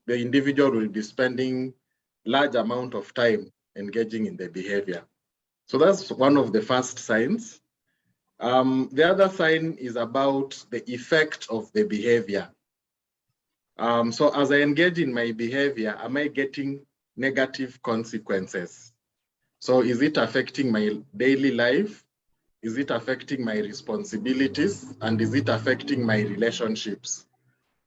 D: the individual will be spending large amount of time engaging in the behavior. So that's one of the first signs. The other sign is about the effect of the behavior. So as I engage in my behavior, am I getting negative consequences? So is it affecting my daily life? Is it affecting my responsibilities? And is it affecting my relationships?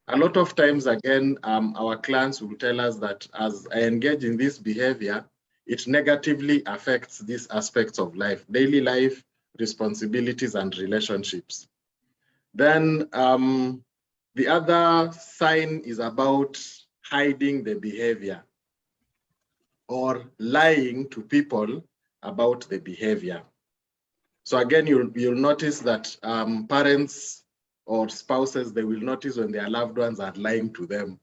D: A lot of times, again, our clients will tell us that as I engage in this behavior, it negatively affects these aspects of life, daily life, responsibilities, and relationships. Then the other sign is about hiding the behavior or lying to people about the behavior. So again, you'll notice that parents or spouses, they will notice when their loved ones are lying to them.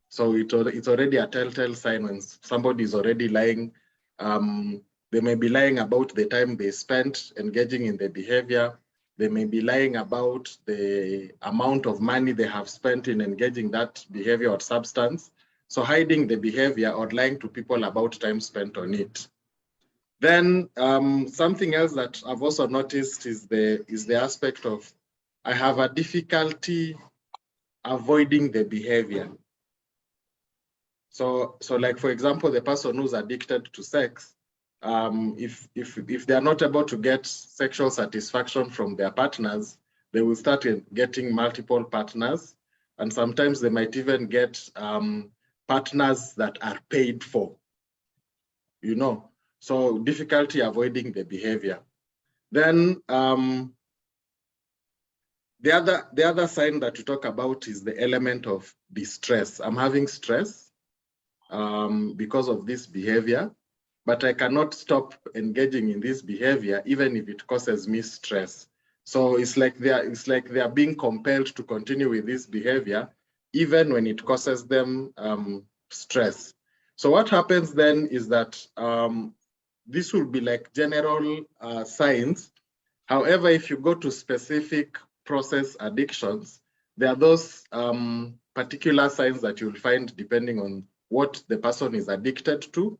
D: So it's already a telltale sign when somebody is already lying. They may be lying about the time they spent engaging in the behavior. They may be lying about the amount of money they have spent in engaging that behavior or substance. So hiding the behavior or lying to people about time spent on it. Then something else that I've also noticed is the aspect of I have a difficulty avoiding the behavior. So like, for example, the person who's addicted to sex, if they are not able to get sexual satisfaction from their partners, they will start getting multiple partners. And sometimes they might even get partners that are paid for, you know. So difficulty avoiding the behavior. Then the other sign that you talk about is the element of distress. I'm having stress because of this behavior, but I cannot stop engaging in this behavior even if it causes me stress. So it's like they are being compelled to continue with this behavior even when it causes them stress. So what happens then is that this will be like general signs. However, if you go to specific process addictions, there are those particular signs that you'll find depending on what the person is addicted to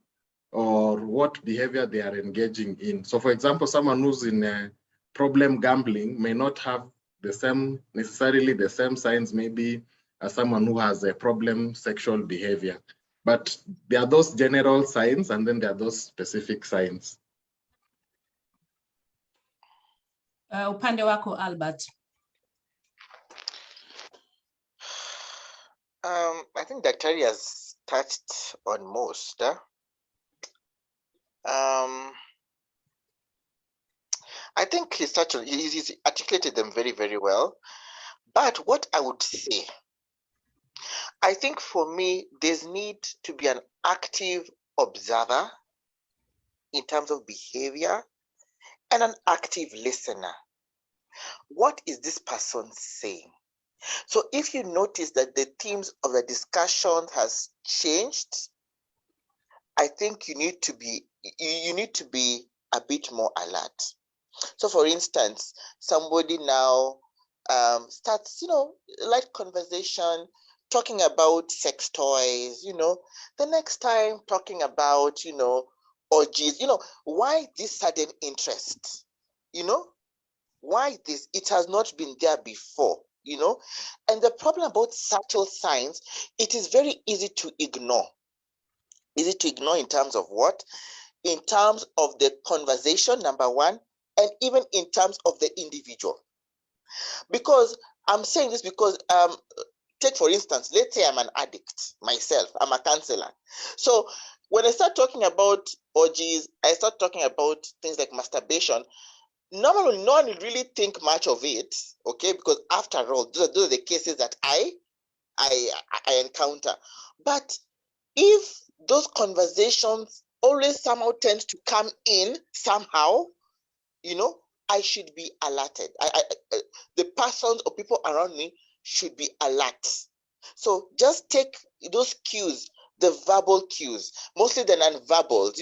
D: or what behavior they are engaging in. So for example, someone who's in problem gambling may not have necessarily the same signs maybe as someone who has a problem sexual behavior. But there are those general signs and then there are those specific signs.
B: Upande wako, Albert.
C: I think Daktari has touched on most. I think he's articulated them very, very well. But what I would say, I think for me, there's need to be an active observer in terms of behavior and an active listener. What is this person saying? So if you notice that the themes of the discussion has changed, I think you need to be a bit more alert. So for instance, somebody now starts, light conversation, talking about sex toys, the next time talking about, orgies, why this sudden interest? Why this? It has not been there before, and the problem about subtle signs, it is very easy to ignore. Easy to ignore in terms of what? In terms of the conversation, number one, and even in terms of the individual. Because I'm saying this because, take for instance, let's say I'm an addict myself, I'm a counselor. So when I start talking about orgies, I start talking about things like masturbation, normally no one will really think much of it, okay? Because after all, those are the cases that I encounter. But if those conversations always somehow tend to come in somehow, I should be alerted. The persons or people around me should be alert. So just take those cues, the verbal cues, mostly the non-verbals,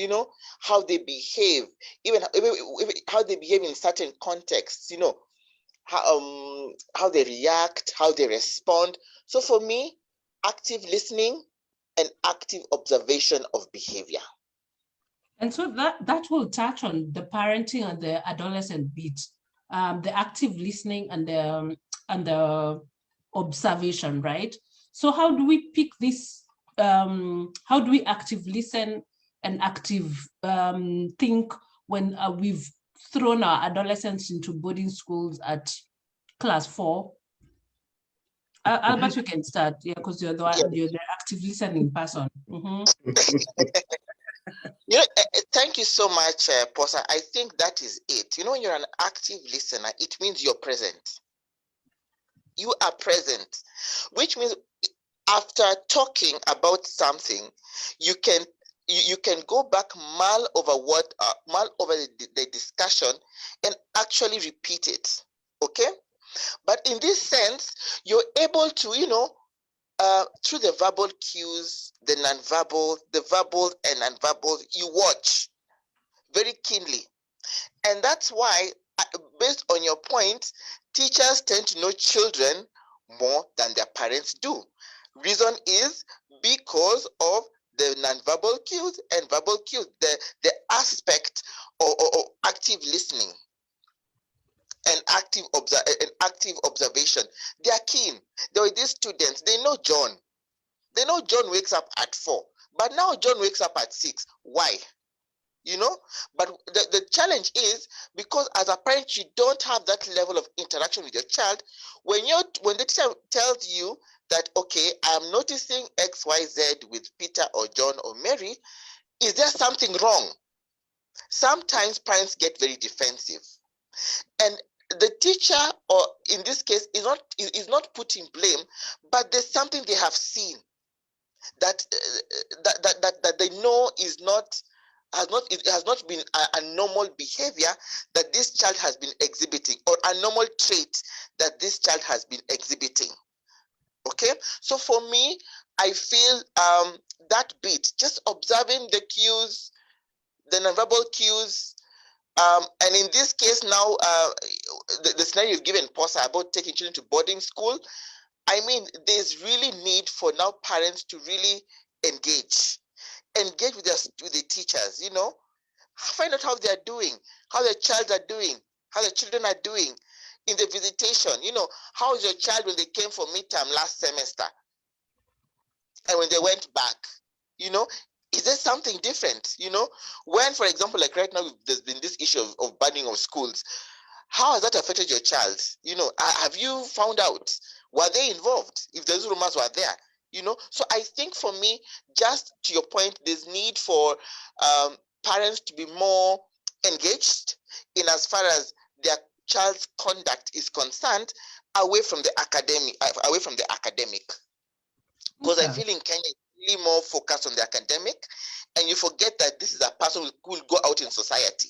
C: how they behave, even how they behave in certain contexts, how they react, how they respond. So for me, active listening and active observation of behavior.
B: And so that will touch on the parenting and the adolescent bit, the active listening and the observation, right? So how do we pick this? How do we active listen and active think when we've thrown our adolescents into boarding schools at class 4? Albert, you can start, because you're the active listening person.
C: Thank you so much, Posa. I think that is it. When you're an active listener, it means you're present. You are present, which means after talking about something, you can go back, mull over the discussion, and actually repeat it. Okay, but in this sense, you're able to, through the verbal cues, the non-verbal, the verbal and non-verbal, you watch very keenly. And that's why, based on your point, teachers tend to know children more than their parents do. Reason is because of the non-verbal cues and verbal cues, the aspect of active listening and active observation. They are keen. There are these students, they know John. They know John wakes up at 4, but now John wakes up at 6. Why? But the challenge is because as a parent, you don't have that level of interaction with your child. When the teacher tells you that, okay, I'm noticing XYZ with Peter or John or Mary, is there something wrong? Sometimes parents get very defensive, and the teacher, or in this case, is not putting blame, but there's something they have seen that they know it has not been a normal behavior that this child has been exhibiting, or a normal trait that this child has been exhibiting. Okay, so for me, I feel that bit, just observing the cues, the nonverbal cues, and in this case now, the scenario you've given, Posa, about taking children to boarding school, I mean, there's really need for now parents to really engage with the teachers, find out how they're doing, how the child are doing, how the children are doing in the visitation. How is your child when they came for midterm last semester and when they went back? You know, is there something different? You know, when, for example, like right now, there's been this issue of banning of schools. How has that affected your child? You know, have you found out? Were they involved? If those rumors were there, you know? So I think for me, just to your point, there's need for parents to be more engaged in as far as their child's conduct is concerned, away from the academic. Because I feel in Kenya, it's really more focused on the academic, and you forget that this is a person who will go out in society.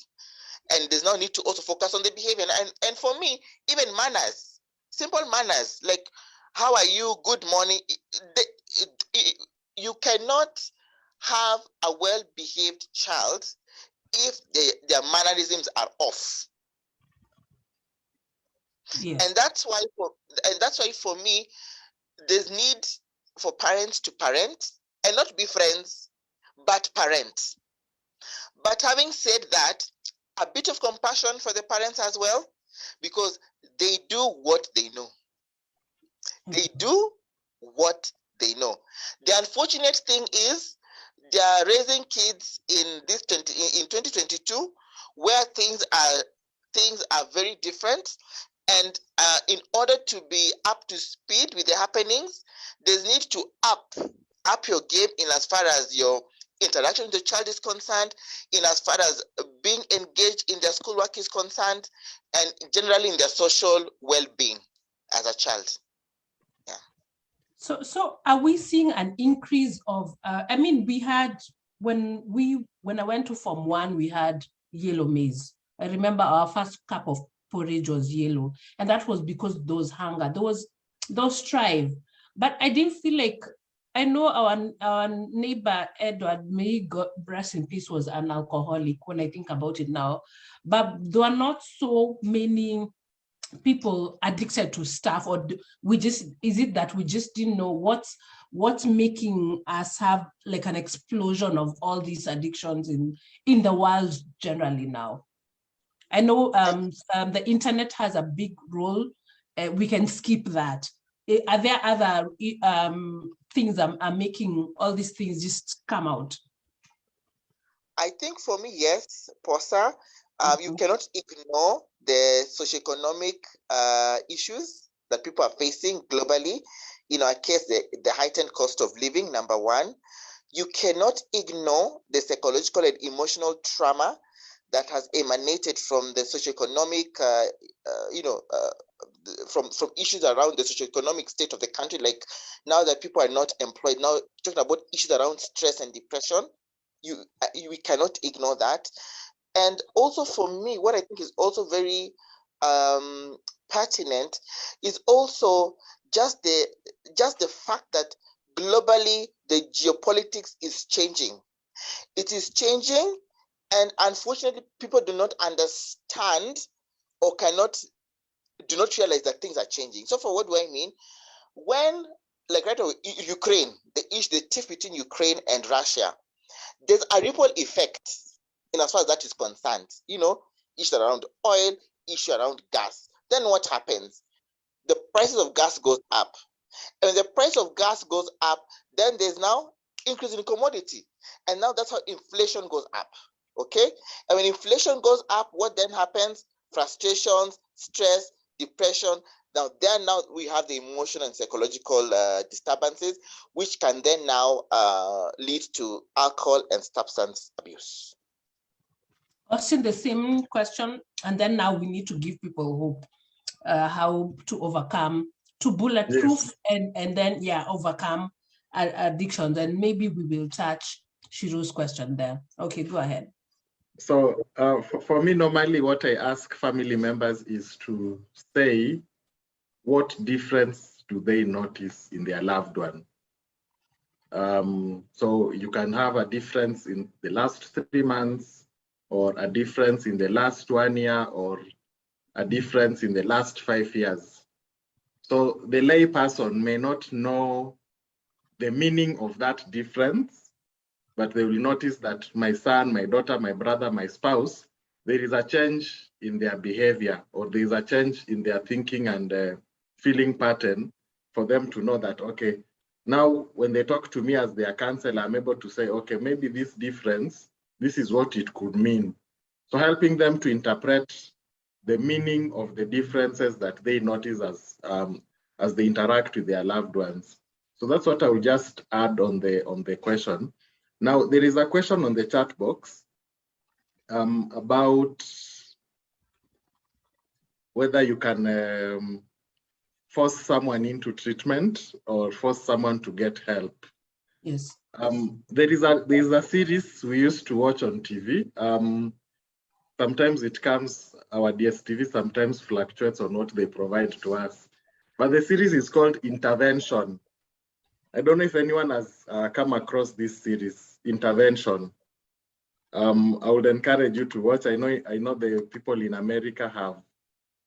C: And there's no need to also focus on the behavior. And for me, even manners, simple manners, like how are you, good morning. You cannot have a well-behaved child if their mannerisms are off.
B: Yes.
C: And that's why for me, there's need for parents to parent, and not be friends, but parent. But having said that, a bit of compassion for the parents as well, because they do what they know. They do what they know. The unfortunate thing is they are raising kids in 2022, where things are very different. And in order to be up to speed with the happenings, there's need to up your game in as far as your interaction with the child is concerned, in as far as being engaged in their schoolwork is concerned, and generally in their social well-being as a child. Yeah.
B: So are we seeing an increase of? I mean, we had when I went to Form 1, we had yellow maize. I remember our first cup of porridge was yellow, and that was because there was hunger, there was strive. But I didn't feel like, I know our neighbor Edward, may God rest in peace, was an alcoholic when I think about it now, but there are not so many people addicted to stuff, or is it that we just didn't know what's making us have like an explosion of all these addictions in the world generally now? I know the internet has a big role. We can skip that. Are there other things that are making all these things just come out?
C: I think for me, yes, Posa. You cannot ignore the socioeconomic issues that people are facing globally. In our case, the heightened cost of living, number one. You cannot ignore the psychological and emotional trauma that has emanated from the socioeconomic, from issues around the socioeconomic state of the country. Like now that people are not employed, now talking about issues around stress and depression, we cannot ignore that. And also for me, what I think is also very pertinent is also just the fact that globally the geopolitics is changing. It is changing, and unfortunately, people do not understand or do not realize that things are changing. So, for what do I mean? When, like right now, Ukraine, the tiff between Ukraine and Russia, there's a ripple effect in as far as that is concerned. You know, issue around oil, issue around gas. Then what happens? The prices of gas goes up. And when the price of gas goes up, then there's now increase in commodity. And now that's how inflation goes up. Okay? And when inflation goes up, what then happens? Frustrations, stress, depression. Now we have the emotional and psychological disturbances, which can then now lead to alcohol and substance abuse.
B: Asking the same question, and then now we need to give people hope, how to overcome, to bulletproof, yes. and then overcome addictions. And maybe we will touch Shiru's question there. Okay, go ahead.
D: So for me, normally what I ask family members is to say, what difference do they notice in their loved one? So you can have a difference in the last 3 months, or a difference in the last 1 year, or a difference in the last 5 years. So the lay person may not know the meaning of that difference, but they will notice that my son, my daughter, my brother, my spouse, there is a change in their behavior, or there is a change in their thinking and feeling pattern, for them to know that, okay, Now, when they talk to me as their counselor, I'm able to say, okay, maybe this difference, this is what it could mean. So helping them to interpret the meaning of the differences that they notice as they interact with their loved ones. So that's what I will just add on the question. Now, there is a question on the chat box about whether you can force someone into treatment or force someone to get help.
B: Yes.
D: There is a series we used to watch on TV. Sometimes it comes, our DSTV sometimes fluctuates on what they provide to us. But the series is called Intervention. I don't know if anyone has come across this series, Intervention. I would encourage you to watch. I know the people in America have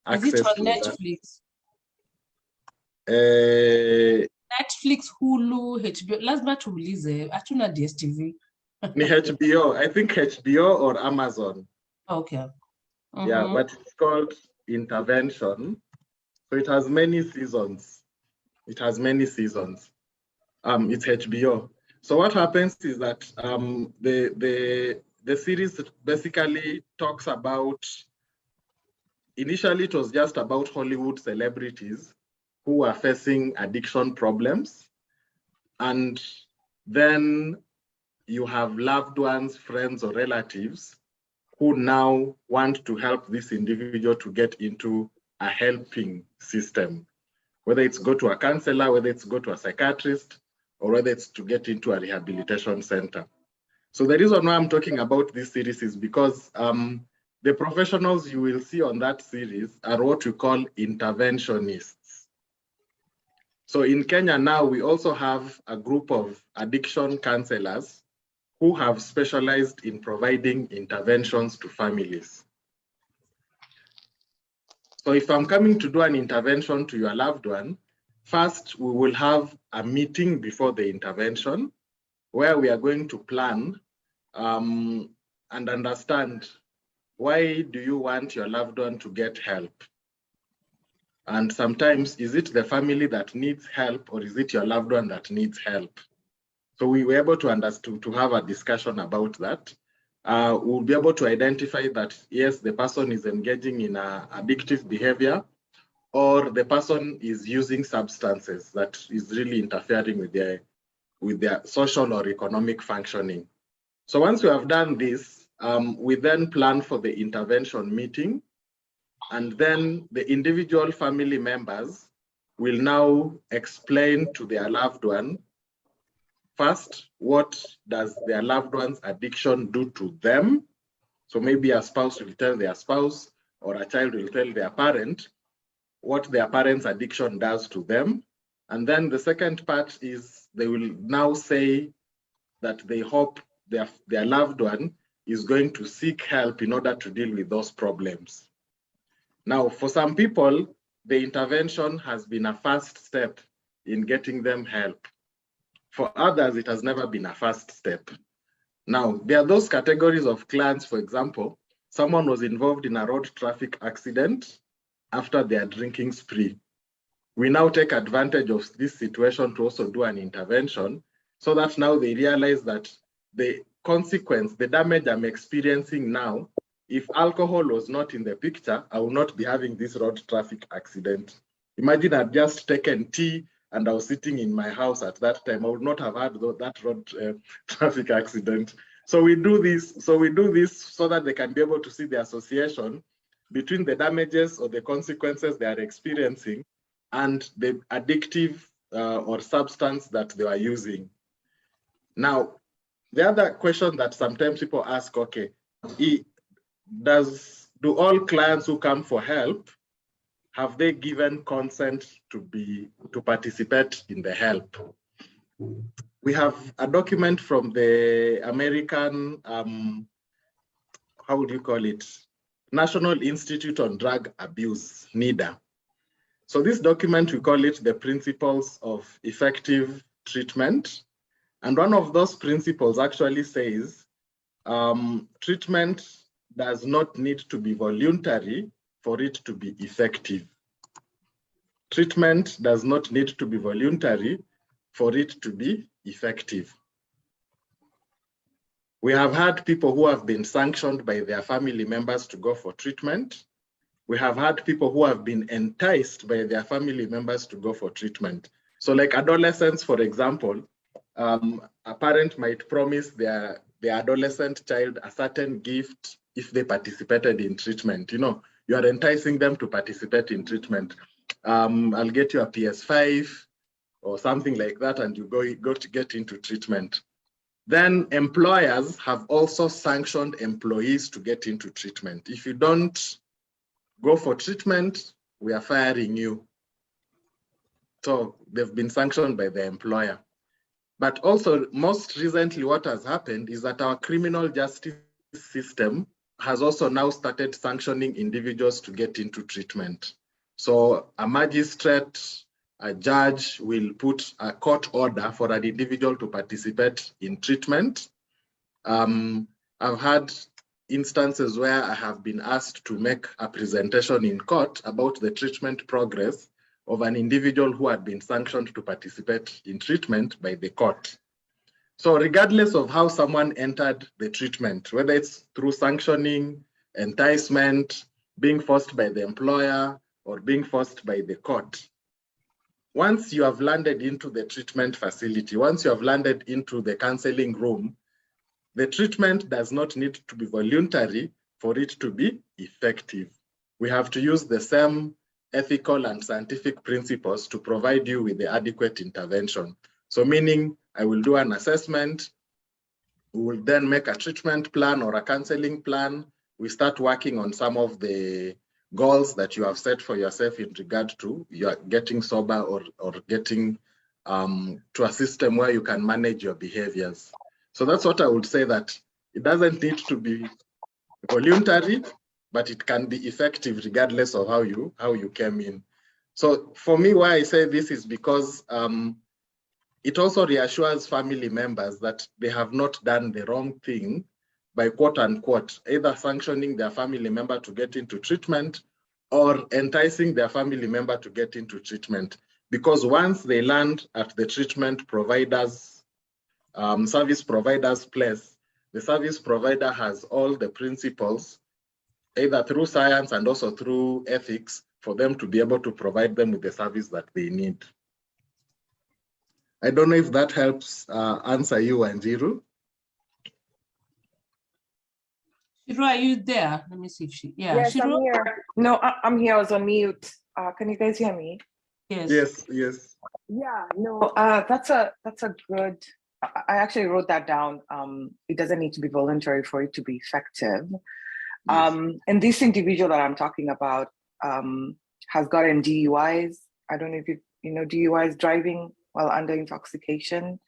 D: access
B: Is it on
D: to
B: Netflix?
D: that.
B: Netflix, Hulu, HBO. Lazima tuulize. Hatuna DSTV.
D: Ni HBO. I think HBO or Amazon.
B: Okay.
D: Yeah, but it's called Intervention. So it has many seasons. It's HBO. So what happens is that the series basically talks about, initially it was just about Hollywood celebrities who are facing addiction problems. And then you have loved ones, friends, or relatives who now want to help this individual to get into a helping system, whether it's go to a counselor, whether it's go to a psychiatrist, or whether it's to get into a rehabilitation center. So the reason why I'm talking about this series is because the professionals you will see on that series are what we call interventionists. So in Kenya now, we also have a group of addiction counselors who have specialized in providing interventions to families. So if I'm coming to do an intervention to your loved one, first we will have a meeting before the intervention where we are going to plan and understand, why do you want your loved one to get help? And sometimes, is it the family that needs help, or is it your loved one that needs help? So we were able to understand, to have a discussion about that. We'll be able to identify that, yes, the person is engaging in addictive behavior, or the person is using substances that is really interfering with their social or economic functioning. So once we have done this, we then plan for the intervention meeting, and then the individual family members will now explain to their loved one, first, what does their loved one's addiction do to them? So maybe a spouse will tell their spouse, or a child will tell their parent what their parent's addiction does to them. And then the second part is they will now say that they hope their loved one is going to seek help in order to deal with those problems. Now, for some people, the intervention has been a first step in getting them help. For others, it has never been a first step. Now, there are those categories of clients, for example, someone was involved in a road traffic accident after their drinking spree. We now take advantage of this situation to also do an intervention, so that now they realize that the consequence, the damage I'm experiencing now, if alcohol was not in the picture, I would not be having this road traffic accident. Imagine I'd just taken tea and I was sitting in my house at that time, I would not have had that road traffic accident. So we do this so that they can be able to see the association between the damages or the consequences they are experiencing and the addictive or substance that they are using. Now, the other question that sometimes people ask, okay, do all clients who come for help, have they given consent to participate in the help? We have a document from the American, how would you call it? National Institute on Drug Abuse, NIDA. So this document, we call it the Principles of Effective Treatment. And one of those principles actually says, treatment does not need to be voluntary for it to be effective. Treatment does not need to be voluntary for it to be effective. We have had people who have been sanctioned by their family members to go for treatment. We have had people who have been enticed by their family members to go for treatment. So like adolescents, for example, a parent might promise their adolescent child a certain gift if they participated in treatment. You know, you are enticing them to participate in treatment. I'll get you a PS5 or something like that, and you go to get into treatment. Then employers have also sanctioned employees to get into treatment. If you don't go for treatment, we are firing you. So they've been sanctioned by the employer. But also, most recently, what has happened is that our criminal justice system has also now started sanctioning individuals to get into treatment. So a magistrate, a judge will put a court order for an individual to participate in treatment. I've had instances where I have been asked to make a presentation in court about the treatment progress of an individual who had been sanctioned to participate in treatment by the court. So regardless of how someone entered the treatment, whether it's through sanctioning, enticement, being forced by the employer, or being forced by the court, once you have landed into the treatment facility, once you have landed into the counseling room, the treatment does not need to be voluntary for it to be effective. We have to use the same ethical and scientific principles to provide you with the adequate intervention. So meaning I will do an assessment, we will then make a treatment plan or a counseling plan. We start working on some of the goals that you have set for yourself in regard to you are getting sober or getting to a system where you can manage your behaviors. So that's what I would say, that it doesn't need to be voluntary, but it can be effective regardless of how you came in. So for me, why I say this is because it also reassures family members that they have not done the wrong thing by quote unquote, either sanctioning their family member to get into treatment or enticing their family member to get into treatment. Because once they land at the treatment provider's service provider's place, the service provider has all the principles, either through science and also through ethics, for them to be able to provide them with the service that they need. I don't know if that helps answer you, Anjiru.
B: Shiro, are you there? Let me see if she, yeah.
E: Yes,
B: Shiro?
E: I'm here. No, I'm here. I was on mute. Can you guys hear me?
B: Yes.
D: Yes.
E: Yeah, no, that's a good, I actually wrote that down. It doesn't need to be voluntary for it to be effective.
D: Yes.
E: And this individual that I'm talking about has gotten DUIs. I don't know if you know DUIs, driving while under intoxication.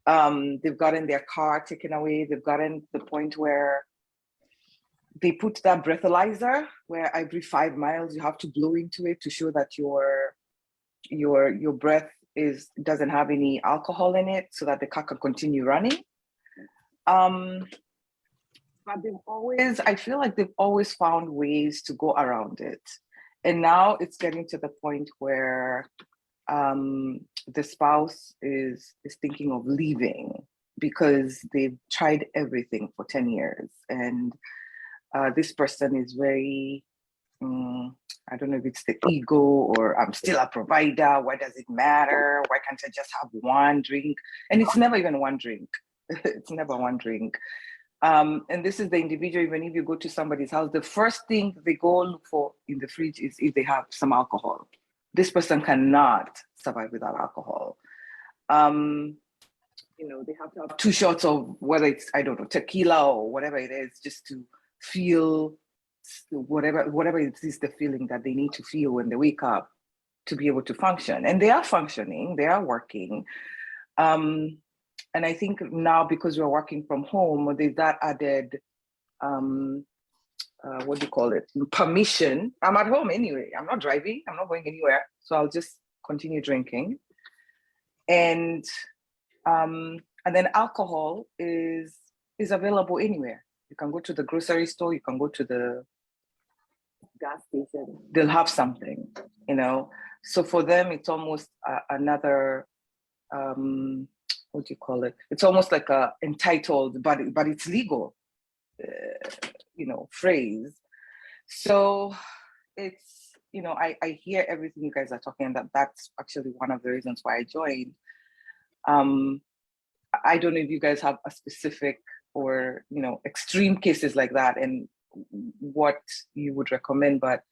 E: They've gotten their car taken away. They've gotten to the point where they put that breathalyzer where every 5 miles you have to blow into it to show that your breath doesn't have any alcohol in it, so that the car can continue running. But I feel like they've always found ways to go around it. And now it's getting to the point where the spouse is thinking of leaving because they've tried everything for 10 years. And this person is very, I don't know if it's the ego or I'm still a provider. Why does it matter? Why can't I just have one drink? And it's never even one drink. It's never one drink. And this is the individual, even if you go to somebody's house, the first thing they go look for in the fridge is if they have some alcohol. This person cannot survive without alcohol. They have to have 2 shots of whether it's, I don't know, tequila or whatever it is, just to feel whatever it is, the feeling that they need to feel when they wake up to be able to function. And they are functioning, they are working. And I think now, because we're working from home, there's that added, what do you call it? Permission. I'm at home anyway. I'm not driving. I'm not going anywhere. So I'll just continue drinking. And then alcohol is available anywhere. You can go to the grocery store. You can go to the gas station. They'll have something, So for them, it's almost another what do you call it? It's almost like a entitled, but it's legal, phrase. So it's, I hear everything you guys are talking about. That's actually one of the reasons why I joined. I don't know if you guys have a specific or, extreme cases like that and what you would recommend, but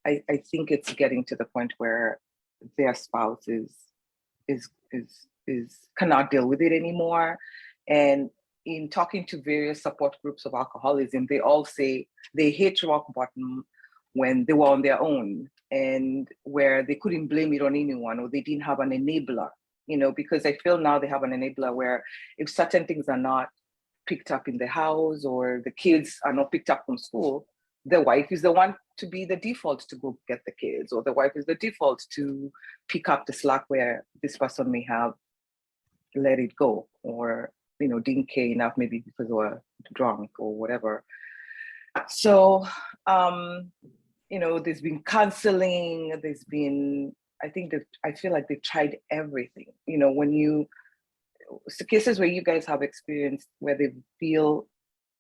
E: I think it's getting to the point where their spouse is cannot deal with it anymore. And in talking to various support groups of alcoholism, they all say they hit rock bottom when they were on their own and where they couldn't blame it on anyone or they didn't have an enabler, because I feel now they have an enabler where if certain things are not picked up in the house or the kids are not picked up from school, the wife is the one to be the default to go get the kids, or the wife is the default to pick up the slack where this person may have let it go or, didn't care enough, maybe because they were drunk or whatever. So, there's been counseling, there's been, I feel like they've tried everything. Cases where you guys have experienced where they feel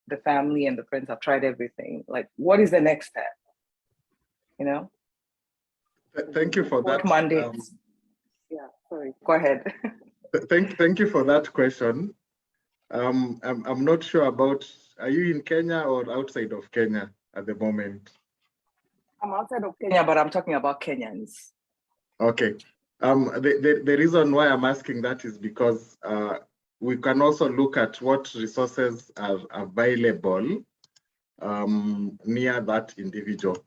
E: the family and the friends have tried everything, like what is the next step?
D: Thank you for that.
E: Yeah, sorry, go ahead.
D: Thank you for that question. I'm not sure about, are you in Kenya or outside of Kenya at the moment?
E: I'm outside of Kenya, but I'm talking about Kenyans. Okay.
D: The reason why I'm asking that is because we can also look at what resources are available near that individual.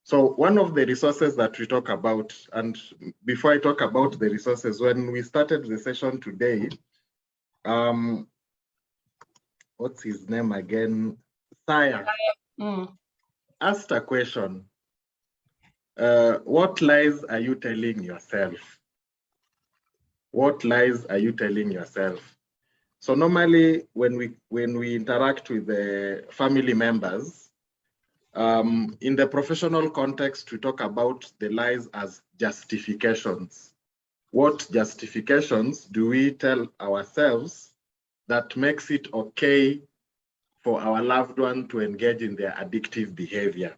D: So one of the resources that we talk about, and before I talk about the resources, when we started the session today, what's his name again? Saya asked a question. What lies are you telling yourself? What lies are you telling yourself? So normally when we interact with the family members, in the professional context, we talk about the lies as justifications. What justifications do we tell ourselves that makes it okay for our loved one to engage in their addictive behavior?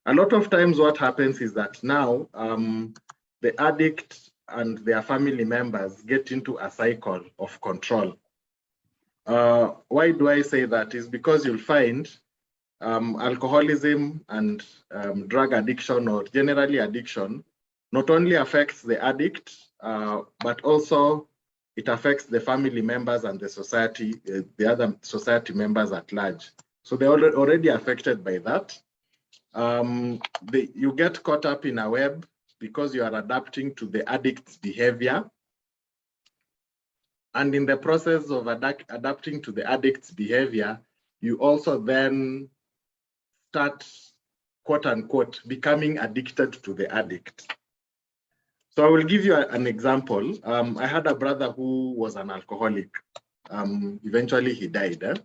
D: A lot of times what happens is that now the addict and their family members get into a cycle of control. Why do I say that? Is because you'll find alcoholism and drug addiction, or generally addiction, not only affects the addict, but also it affects the family members and the society, the other society members at large. So they're already affected by that. You get caught up in a web because you are adapting to the addict's behavior. And in the process of adapting to the addict's behavior, you also then start, quote unquote, becoming addicted to the addict. So I will give you an example. I had a brother who was an alcoholic. Eventually he died.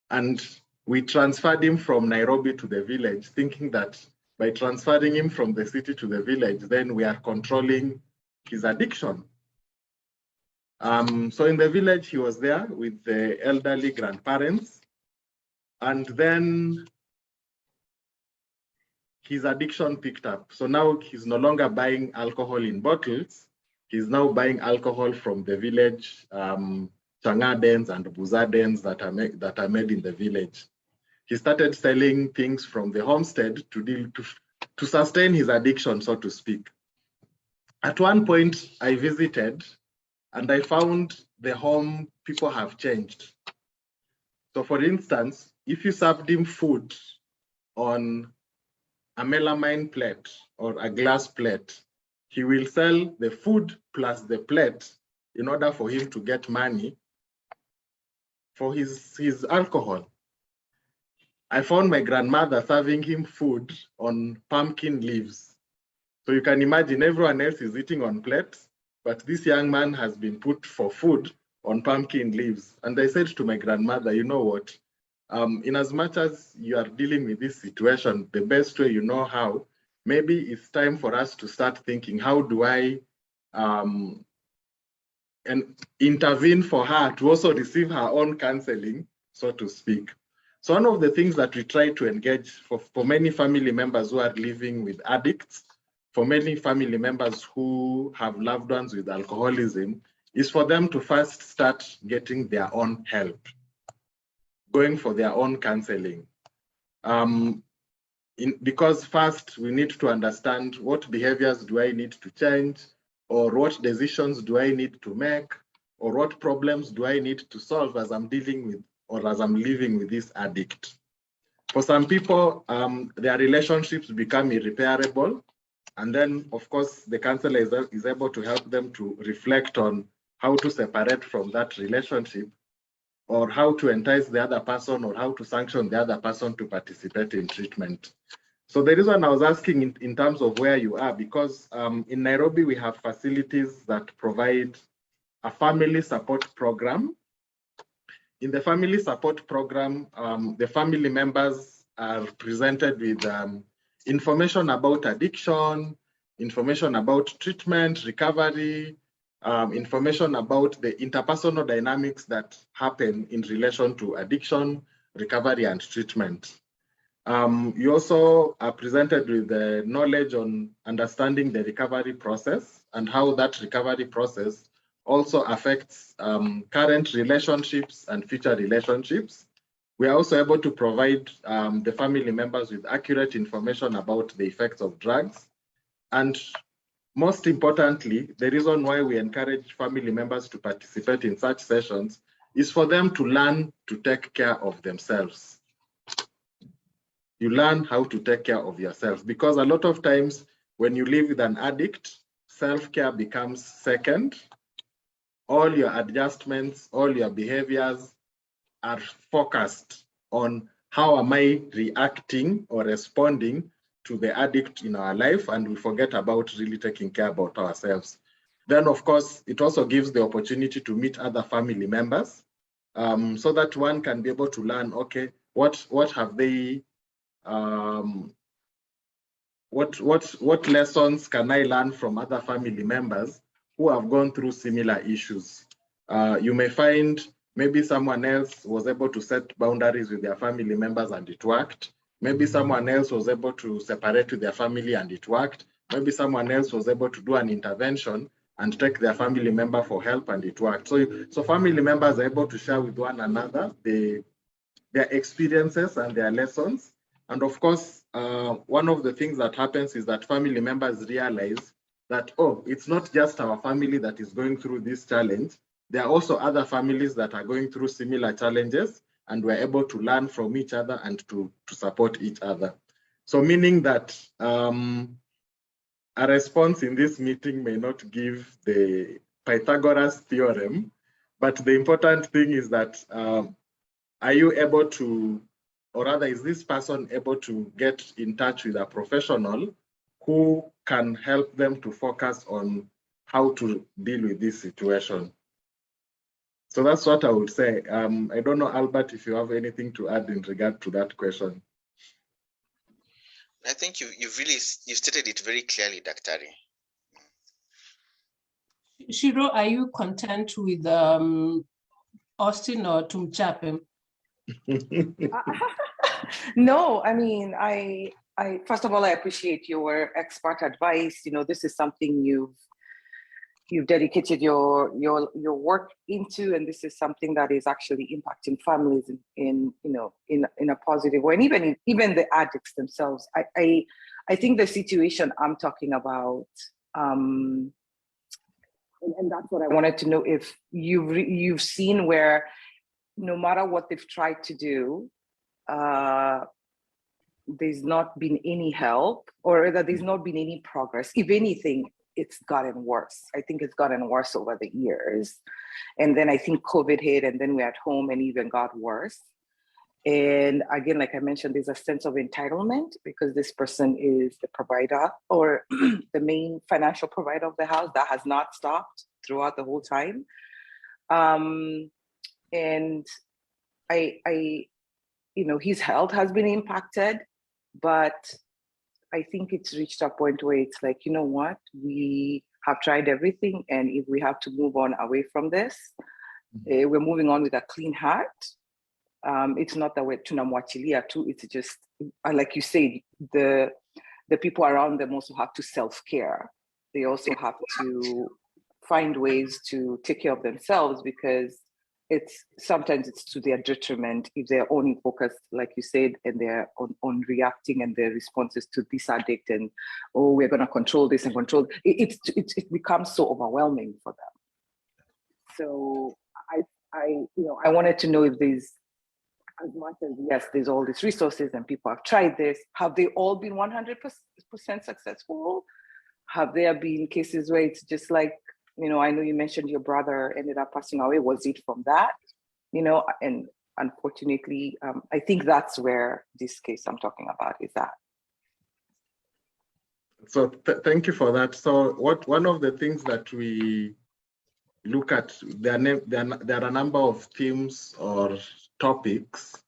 D: And we transferred him from Nairobi to the village, thinking that by transferring him from the city to the village, then we are controlling his addiction. So in the village, he was there with the elderly grandparents. And then his addiction picked up. So now he's no longer buying alcohol in bottles. He's now buying alcohol from the village, changadens and buzadens that are made in the village. He started selling things from the homestead to sustain his addiction, so to speak. At one point, I visited and I found the home people have changed. So for instance, if you served him food on a melamine plate or a glass plate, he will sell the food plus the plate in order for him to get money for his alcohol. I found my grandmother serving him food on pumpkin leaves. So you can imagine everyone else is eating on plates, but this young man has been put for food on pumpkin leaves. And I said to my grandmother, you know what? In as much as you are dealing with this situation, the best way you know how, maybe it's time for us to start thinking, how do I and intervene for her to also receive her own counseling, so to speak. So one of the things that we try to engage for many family members who are living with addicts, for many family members who have loved ones with alcoholism, is for them to first start getting their own help, going for their own counseling. Because first we need to understand what behaviors do I need to change, or what decisions do I need to make, or what problems do I need to solve as I'm dealing with or as I'm living with this addict. For some people, their relationships become irreparable. And then, of course, the counselor is able to help them to reflect on how to separate from that relationship, or how to entice the other person, or how to sanction the other person to participate in treatment. So the reason I was asking in terms of where you are, because in Nairobi, we have facilities that provide a family support program. In the family support program, the family members are presented with information about addiction, information about treatment, recovery, information about the interpersonal dynamics that happen in relation to addiction, recovery, and treatment. You also are presented with the knowledge on understanding the recovery process and how that recovery process also affects current relationships and future relationships. We are also able to provide the family members with accurate information about the effects of drugs. And most importantly, the reason why we encourage family members to participate in such sessions is for them to learn to take care of themselves. You learn how to take care of yourself, because a lot of times when you live with an addict, self-care becomes second. All your adjustments, all your behaviors are focused on how am I reacting or responding to the addict in our life, and we forget about really taking care about ourselves. Then, of course, it also gives the opportunity to meet other family members, so that one can be able to learn, okay, what have they, what lessons can I learn from other family members who have gone through similar issues? You may find maybe someone else was able to set boundaries with their family members and it worked. Maybe someone else was able to separate with their family and it worked. Maybe someone else was able to do an intervention and take their family member for help and it worked. So family members are able to share with one another their experiences and their lessons. And of course, one of the things that happens is that family members realize that, oh, it's not just our family that is going through this challenge. There are also other families that are going through similar challenges, and we're able to learn from each other and to support each other. So meaning that a response in this meeting may not give the Pythagoras theorem, but the important thing is that are you able to, or rather, is this person able to get in touch with a professional who can help them to focus on how to deal with this situation? So that's what I would say. I don't know, Albert, if you have anything to add in regard to that question.
C: I think you stated it very clearly, Dr. Ari.
B: Shiro, are you content with Austin or Tumchape?
E: No, I mean, I first of all, I appreciate your expert advice. You know, this is something you've dedicated your work into, and this is something that is actually impacting families in a positive way, and even the addicts themselves. I think the situation I'm talking about, and that's what I wanted to know, if you've seen where no matter what they've tried to do, there's not been any help, or that there's not been any progress. If anything, it's gotten worse. I think it's gotten worse over the years. And then I think COVID hit, and then we're at home and even got worse. And again, like I mentioned, there's a sense of entitlement because this person is the provider or the main financial provider of the house. That has not stopped throughout the whole time. And I his health has been impacted, but I think it's reached a point where it's like, you know what, we have tried everything, and if we have to move on away from this, we're moving on with a clean heart. It's not that we're tunamwachilia too, it's just, like you said, the people around them also have to self-care. They also have to find ways to take care of themselves, because sometimes it's to their detriment if they're only focused, like you said, and they're on reacting and their responses to this addict, and we're going to control this and control it becomes so overwhelming for them. So I wanted to know if there's, as much as yes, there's all these resources and people have tried this, have they all been 100% successful? Have there been cases where it's just like, I know you mentioned your brother ended up passing away. Was it from that? And unfortunately, I think that's where this case I'm talking about is at.
D: So thank you for that. So one of the things that we look at, there are a number of themes or topics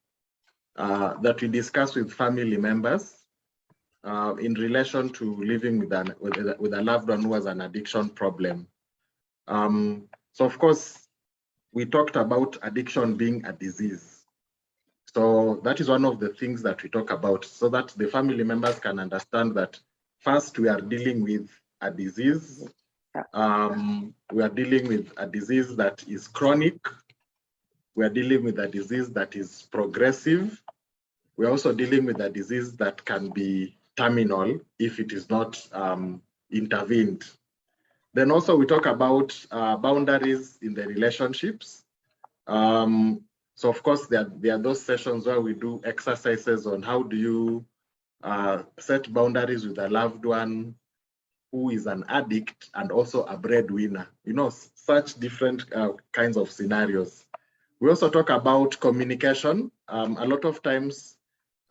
D: that we discuss with family members in relation to living with a loved one who has an addiction problem. So of course, we talked about addiction being a disease. So that is one of the things that we talk about, so that the family members can understand that first we are dealing with a disease. We are dealing with a disease that is chronic. We are dealing with a disease that is progressive. We're also dealing with a disease that can be terminal if it is not intervened. Then also we talk about boundaries in the relationships. So of course there are those sessions where we do exercises on how do you set boundaries with a loved one who is an addict and also a breadwinner. Such different kinds of scenarios. We also talk about communication. A lot of times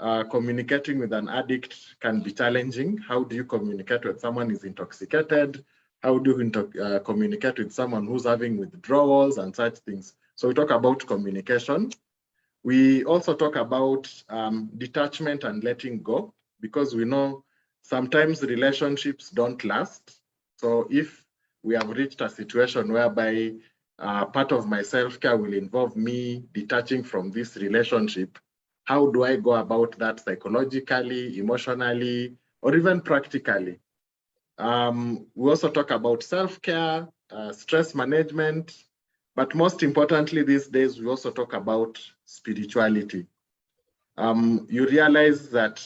D: communicating with an addict can be challenging. How do you communicate when someone is intoxicated? How do you communicate with someone who's having withdrawals and such things? So we talk about communication. We also talk about detachment and letting go, because we know sometimes relationships don't last. So if we have reached a situation whereby part of my self-care will involve me detaching from this relationship, how do I go about that psychologically, emotionally, or even practically? We also talk about self-care, stress management, but most importantly these days, we also talk about spirituality. You realize that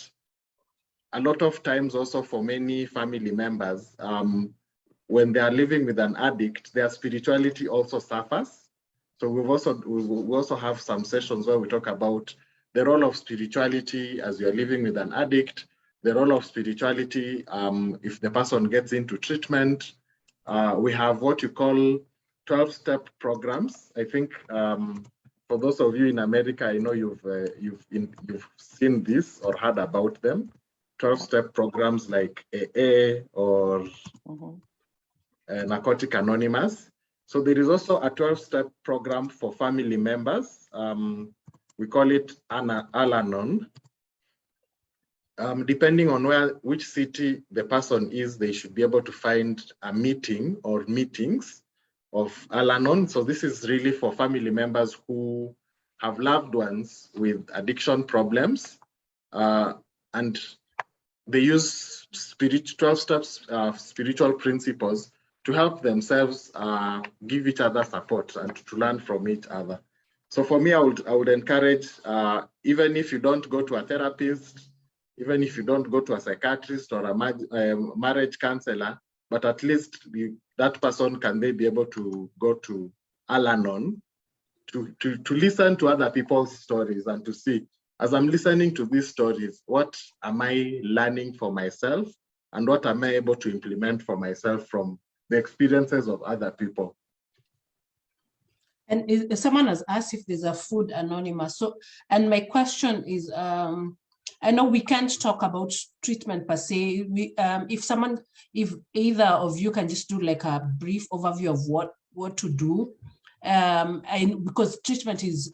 D: a lot of times also for many family members, when they are living with an addict, their spirituality also suffers. So we also have some sessions where we talk about the role of spirituality as you're living with an addict, the role of spirituality if the person gets into treatment. We have what you call 12-step programs. I think for those of you in America, I know you've seen this or heard about them. 12-step programs like AA or Narcotic Anonymous. So there is also a 12-step program for family members. We call it Al-Anon. Depending on which city the person is, they should be able to find a meeting or meetings of Al-Anon. So this is really for family members who have loved ones with addiction problems, and they use 12 steps spiritual principles to help themselves give each other support and to learn from each other. So for me, I would encourage, even if you don't go to a therapist, even if you don't go to a psychiatrist or a marriage counselor, but at least that person can be able to go to Al-Anon to listen to other people's stories and to see, as I'm listening to these stories, what am I learning for myself and what am I able to implement for myself from the experiences of other people.
B: And someone has asked if there's a food anonymous. So, and my question is, I know we can't talk about treatment per se. If either of you can just do like a brief overview of what to do, and because treatment is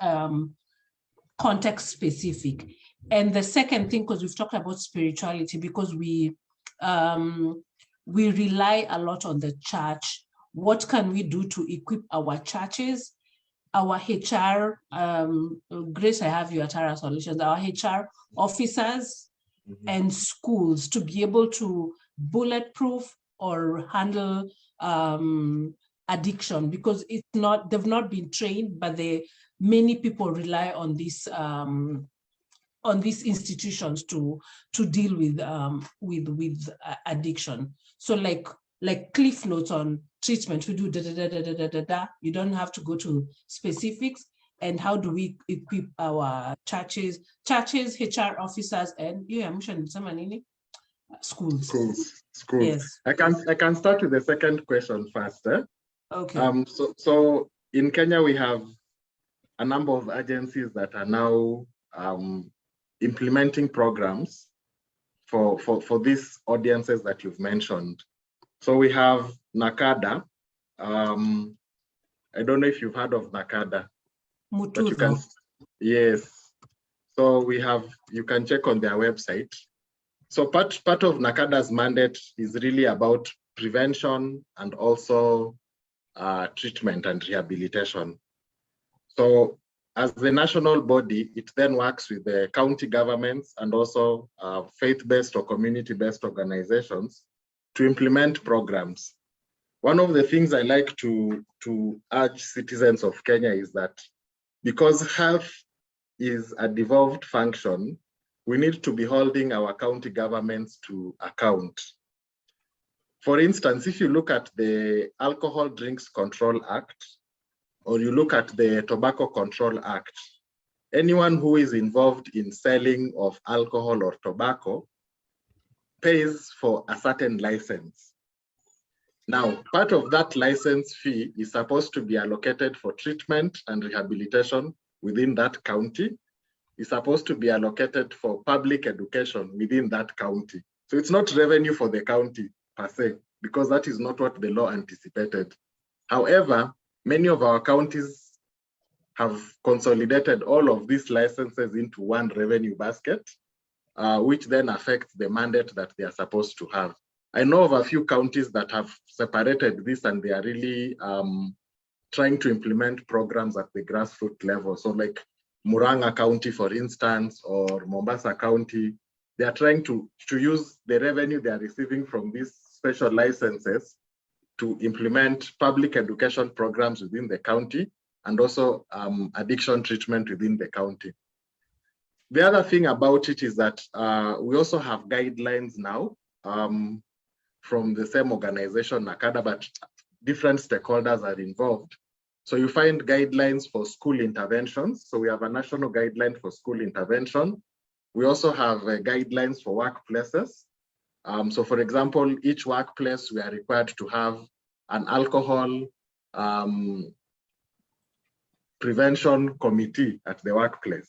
B: context specific. And the second thing, because we've talked about spirituality, because we we rely a lot on the church. What can we do to equip our churches, our HR, Grace, I have you at Tara Solutions, our HR officers and schools to be able to bulletproof or handle addiction, because it's not, they've not been trained, but many people rely on these institutions to deal with addiction. So like cliff notes on treatment, we do da da da da da da da. You don't have to go to specifics. And how do we equip our churches, HR officers, and schools?
D: Schools.
B: Yes.
D: I can start with the second question first.
B: Okay.
D: So in Kenya we have a number of agencies that are now implementing programs for these audiences that you've mentioned. So we have NACADA. I don't know if you've heard of NACADA. But you can, yes. So we have, you can check on their website. So part of NACADA's mandate is really about prevention and also treatment and rehabilitation. So as the national body, it then works with the county governments and also faith-based or community-based organizations to implement programs. One of the things I like to urge citizens of Kenya is that because health is a devolved function, we need to be holding our county governments to account. For instance, if you look at the Alcohol Drinks Control Act, or you look at the Tobacco Control Act, anyone who is involved in selling of alcohol or tobacco pays for a certain license. Now, part of that license fee is supposed to be allocated for treatment and rehabilitation within that county. It's supposed to be allocated for public education within that county. So it's not revenue for the county per se, because that is not what the law anticipated. However, many of our counties have consolidated all of these licenses into one revenue basket, which then affects the mandate that they are supposed to have. I know of a few counties that have separated this and they are really trying to implement programs at the grassroots level. So like Murang'a County, for instance, or Mombasa County, they are trying to use the revenue they are receiving from these special licenses to implement public education programs within the county and also addiction treatment within the county. The other thing about it is that we also have guidelines now from the same organization, NACADA, but different stakeholders are involved. So you find guidelines for school interventions. So we have a national guideline for school intervention. We also have guidelines for workplaces. So for example, each workplace, we are required to have an alcohol prevention committee at the workplace.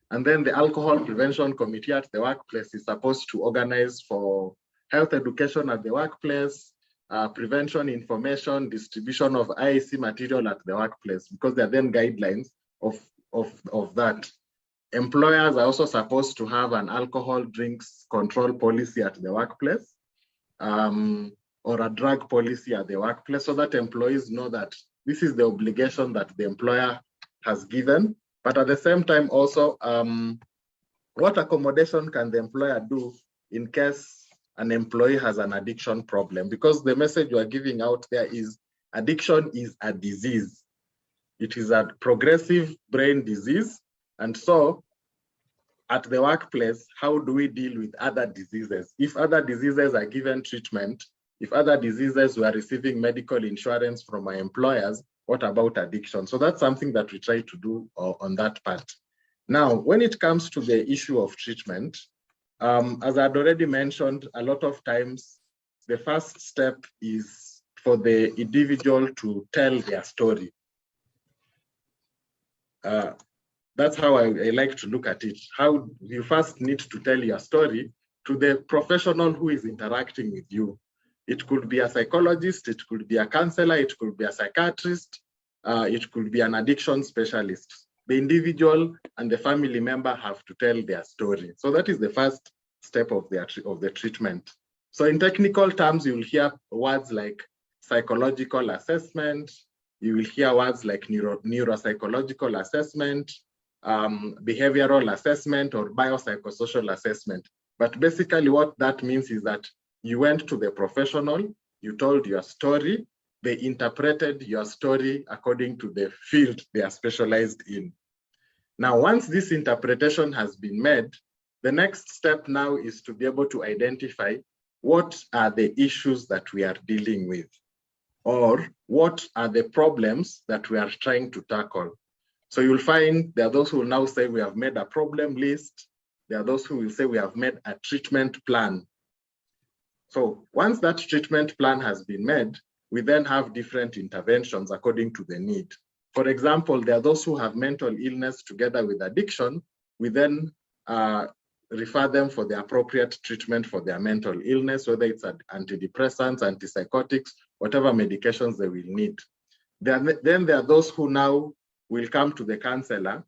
D: And then the alcohol prevention committee at the workplace is supposed to organize for health education at the workplace, prevention information, distribution of IEC material at the workplace, because there are then guidelines of that. Employers are also supposed to have an alcohol drinks control policy at the workplace, or a drug policy at the workplace, so that employees know that this is the obligation that the employer has given. But at the same time also, what accommodation can the employer do in case an employee has an addiction problem? Because the message you are giving out there is addiction is a disease. It is a progressive brain disease. And so at the workplace, how do we deal with other diseases? If other diseases are given treatment, if other diseases were receiving medical insurance from our employers, what about addiction? So that's something that we try to do on that part. Now, when it comes to the issue of treatment, as I'd already mentioned, a lot of times, the first step is for the individual to tell their story. That's how I like to look at it. How you first need to tell your story to the professional who is interacting with you. It could be a psychologist, it could be a counselor, it could be a psychiatrist, it could be an addiction specialist. The individual and the family member have to tell their story. So that is the first step of the treatment. So in technical terms, you will hear words like psychological assessment, you will hear words like neuropsychological assessment, behavioral assessment, or biopsychosocial assessment. But basically what that means is that you went to the professional, you told your story, they interpreted your story according to the field they are specialized in. Now, once this interpretation has been made, the next step now is to be able to identify what are the issues that we are dealing with, or what are the problems that we are trying to tackle. So you'll find there are those who will now say we have made a problem list. There are those who will say we have made a treatment plan. So once that treatment plan has been made, we then have different interventions according to the need. For example, there are those who have mental illness together with addiction. We then refer them for the appropriate treatment for their mental illness, whether it's antidepressants, antipsychotics, whatever medications they will need. Then there are those who now will come to the counselor,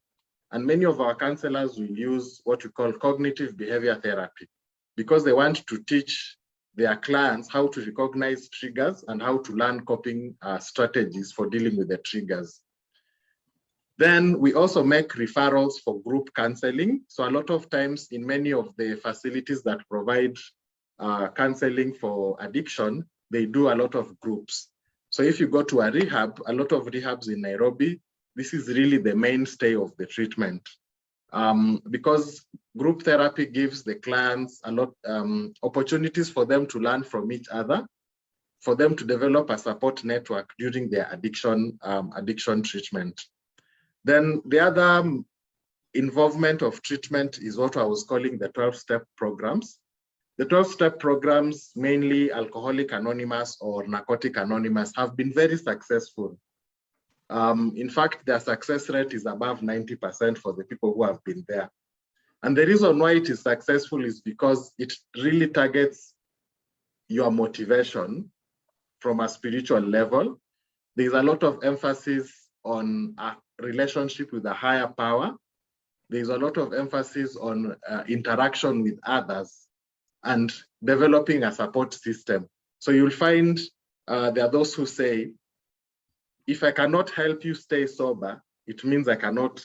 D: and many of our counselors will use what we call cognitive behavior therapy, because they want to teach their clients how to recognize triggers and how to learn coping strategies for dealing with the triggers. Then we also make referrals for group counseling. So a lot of times in many of the facilities that provide counseling for addiction, they do a lot of groups. So if you go to a rehab, a lot of rehabs in Nairobi, this is really the mainstay of the treatment. Because group therapy gives the clients a lot opportunities for them to learn from each other, for them to develop a support network during their addiction treatment. Then the other involvement of treatment is what I was calling the 12-step programs. The 12-step programs, mainly Alcoholic Anonymous or Narcotic Anonymous, have been very successful. In fact, their success rate is above 90% for the people who have been there. And the reason why it is successful is because it really targets your motivation from a spiritual level. There's a lot of emphasis on a relationship with a higher power. There's a lot of emphasis on interaction with others and developing a support system. So you'll find there are those who say, if I cannot help you stay sober, it means I cannot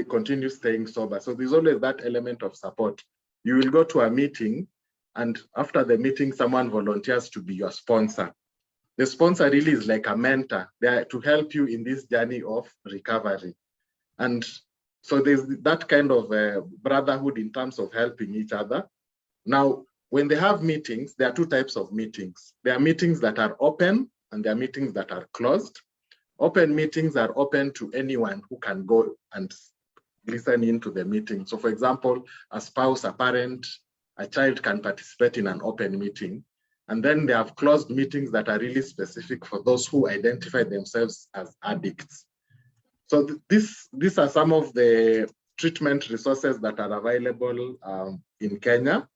D: continue staying sober. So there's always that element of support. You will go to a meeting, and after the meeting, someone volunteers to be your sponsor. The sponsor really is like a mentor. They're to help you in this journey of recovery. And so there's that kind of brotherhood in terms of helping each other. Now, when they have meetings, there are two types of meetings. There are meetings that are open and there are meetings that are closed. Open meetings are open to anyone who can go and listen into the meeting. So for example, a spouse, a parent, a child can participate in an open meeting. And then they have closed meetings that are really specific for those who identify themselves as addicts. So these are some of the treatment resources that are available in Kenya.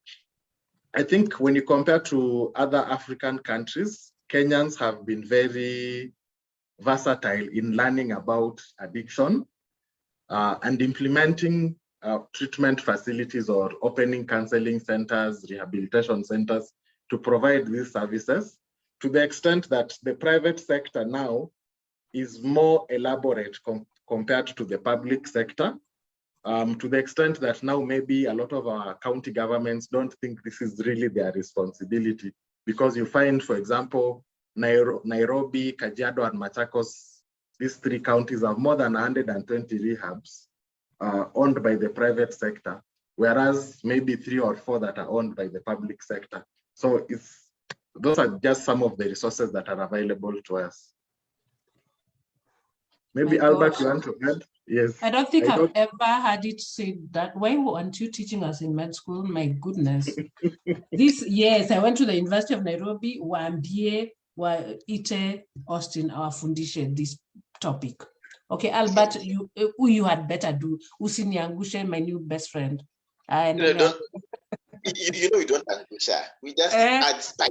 D: I think when you compare to other African countries, Kenyans have been very versatile in learning about addiction and implementing treatment facilities or opening counseling centers, rehabilitation centers to provide these services, to the extent that the private sector now is more elaborate compared to the public sector, to the extent that now maybe a lot of our county governments don't think this is really their responsibility, because you find, for example, Nairobi, Kajiado, and Machakos, these three counties have more than 120 rehabs owned by the private sector, whereas maybe 3 or 4 that are owned by the public sector. So those are just some of the resources that are available to us. Maybe Albert, you want to add? Yes.
B: I don't think I've ever had it said that. Why weren't you teaching us in med school? My goodness. Yes, I went to the University of Nairobi, Wambie, Ite, Austin, our fundishe, this topic. Okay, Albert, you had better do. Usiniangushe, my new best friend.
C: You know we don't angusha. We just add spice.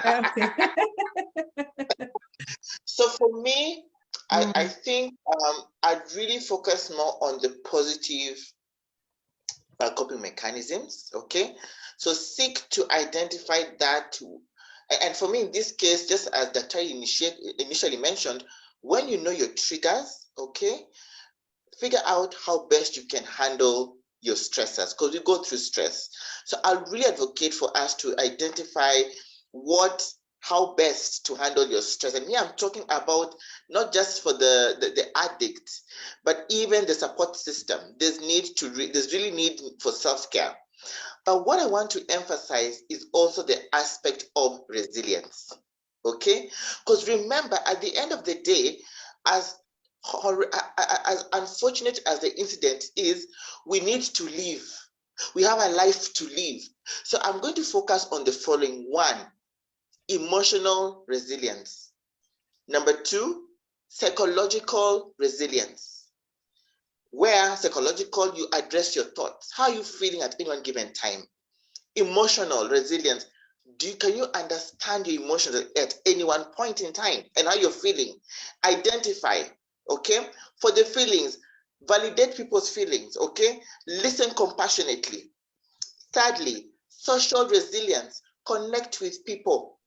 B: Okay.
C: So for me, I think I'd really focus more on the positive coping mechanisms, okay? So seek to identify that. And for me, in this case, just as Dr. initially mentioned, when you know your triggers, okay, figure out how best you can handle your stressors, because we go through stress. So I'll really advocate for us to identify how best to handle your stress. And here I'm talking about not just for the addict, but even the support system. There's really need for self-care. But what I want to emphasize is also the aspect of resilience, okay? Because remember, at the end of the day, as unfortunate as the incident is, we need to live. We have a life to live. So I'm going to focus on the following. 1, emotional resilience. Number 2, psychological resilience. Where psychological, you address your thoughts. How are you feeling at any one given time? Emotional resilience. Can you understand your emotions at any one point in time and how you're feeling? Identify, okay? For the feelings, validate people's feelings, okay? Listen compassionately. Thirdly, social resilience. Connect with people,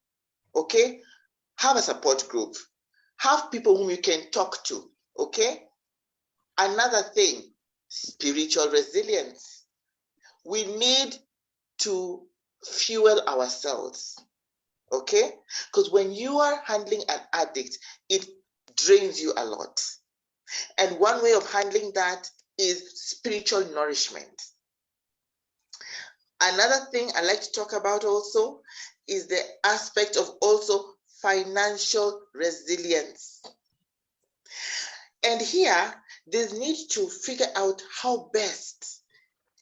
C: okay? Have a support group. Have people whom you can talk to, okay? Another thing, spiritual resilience. We need to fuel ourselves, okay? Because when you are handling an addict, it drains you a lot. And one way of handling that is spiritual nourishment. Another thing I like to talk about also is the aspect of also financial resilience. And here, there's need to figure out how best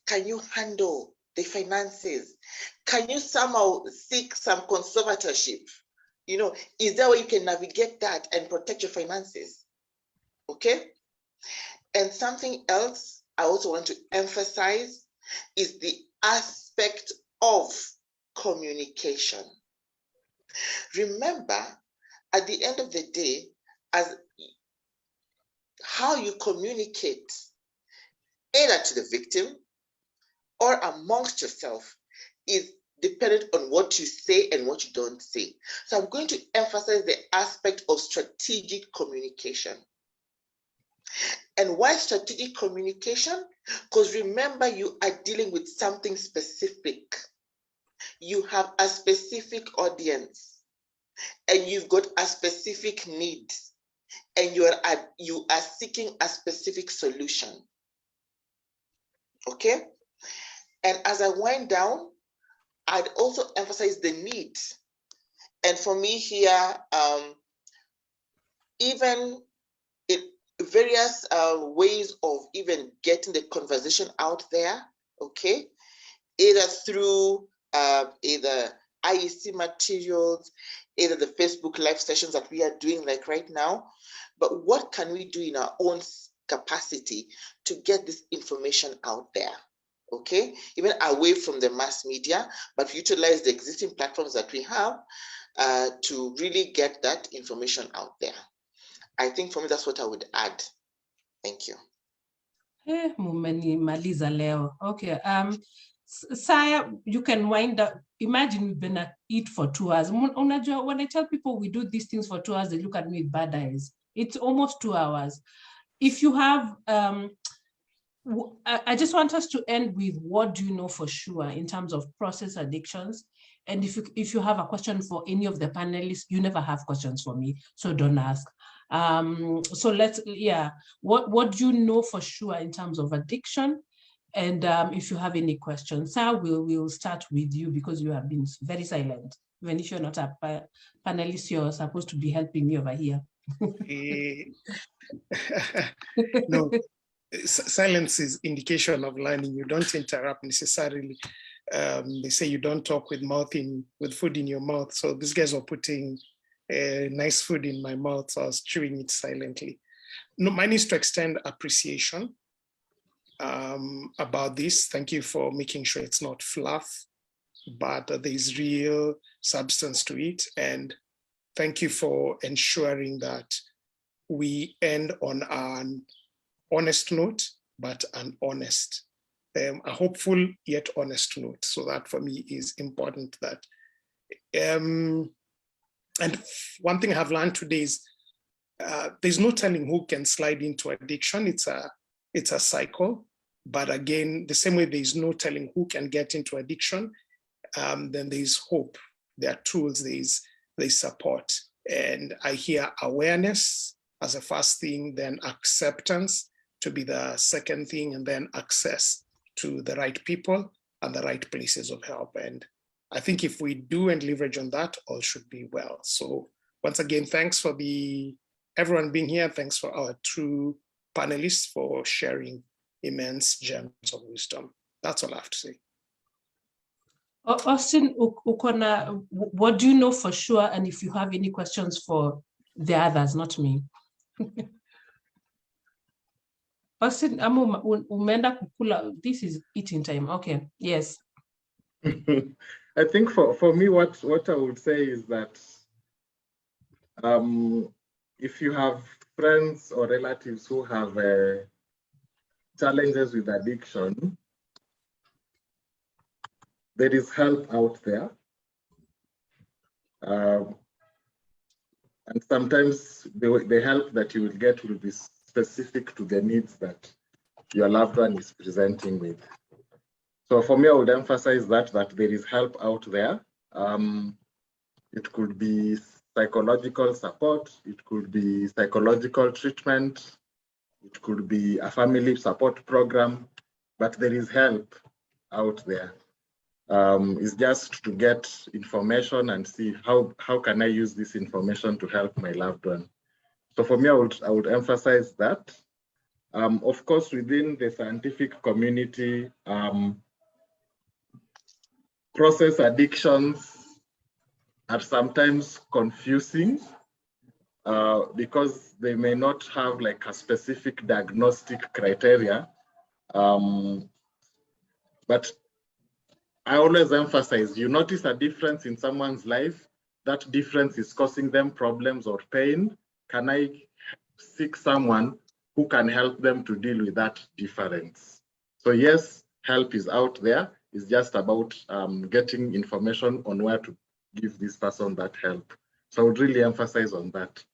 C: can you handle the finances. Can you somehow seek some conservatorship? You know, is there a way you can navigate that and protect your finances? Okay? And something else I also want to emphasize is the aspect of communication. Remember, at the end of the day, as how you communicate either to the victim or amongst yourself is dependent on what you say and what you don't say. So I'm going to emphasize the aspect of strategic communication. And why strategic communication? Because remember, you are dealing with something specific. You have a specific audience and you've got a specific need and you are seeking a specific solution. Okay? And as I wind down, I'd also emphasize the need. And for me here, even various ways of even getting the conversation out there, okay? Either through either IEC materials, either the Facebook live sessions that we are doing like right now, but what can we do in our own capacity to get this information out there? Okay, even away from the mass media, but utilize the existing platforms that we have to really get that information out there. I think for me, that's what I would add. Thank you.
B: Maliza leo. Okay. Saya, you can wind up. Imagine we've been at it for 2 hours. When I tell people we do these things for 2 hours, they look at me with bad eyes. It's almost 2 hours. If you have, I just want us to end with what do you know for sure in terms of process addictions. And if you have a question for any of the panelists, you never have questions for me, so don't ask. So what do you know for sure in terms of addiction? And if you have any questions, Sir, we'll start with you because you have been very silent. Even if you're not a panelist, you're supposed to be helping me over here.
A: No, silence is indication of learning. You don't interrupt necessarily. They say you don't talk with food in your mouth. So these guys were putting nice food in my mouth, so I was chewing it silently. No, mine is to extend appreciation about this. Thank you for making sure it's not fluff, but there's real substance to it. And thank you for ensuring that we end on an honest note, but an honest a hopeful yet honest note. So that for me is important. That and one thing I've learned today is there's no telling who can slide into addiction. It's a cycle. But again, the same way there's no telling who can get into addiction, then there's hope. There are tools, there's support. And I hear awareness as a first thing, then acceptance to be the second thing, and then access to the right people and the right places of help. And I think if we do and leverage on that, all should be well. So once again, thanks for everyone being here. Thanks for our true panelists for sharing immense gems of wisdom. That's all I have to say.
B: Austin Ukona, what do you know for sure? And if you have any questions for the others, not me. Austin, umenda kukula. This is eating time. Okay, yes.
D: I think for me, what I would say is that if you have friends or relatives who have challenges with addiction, there is help out there. And sometimes the help that you will get will be specific to the needs that your loved one is presenting with. So for me, I would emphasize that there is help out there. It could be psychological support, it could be psychological treatment, it could be a family support program, but there is help out there. It's just to get information and see how can I use this information to help my loved one. So for me, I would emphasize that. Of course, within the scientific community, process addictions are sometimes confusing because they may not have like a specific diagnostic criteria. But I always emphasize, you notice a difference in someone's life, that difference is causing them problems or pain. Can I seek someone who can help them to deal with that difference? So yes, help is out there. It's just about getting information on where to give this person that help. So I would really emphasize on that.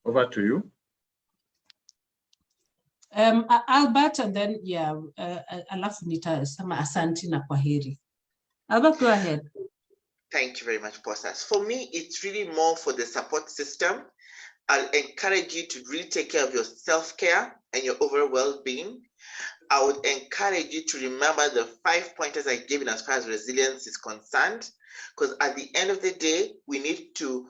D: Over to you.
B: Albert, and then alafu nitasema asante na kwaheri. Albert, go ahead.
C: Thank you very much, Postas. For me, it's really more for the support system. I'll encourage you to really take care of your self-care and your overall well-being. I would encourage you to remember the 5 pointers I gave you as far as resilience is concerned, because at the end of the day, we need to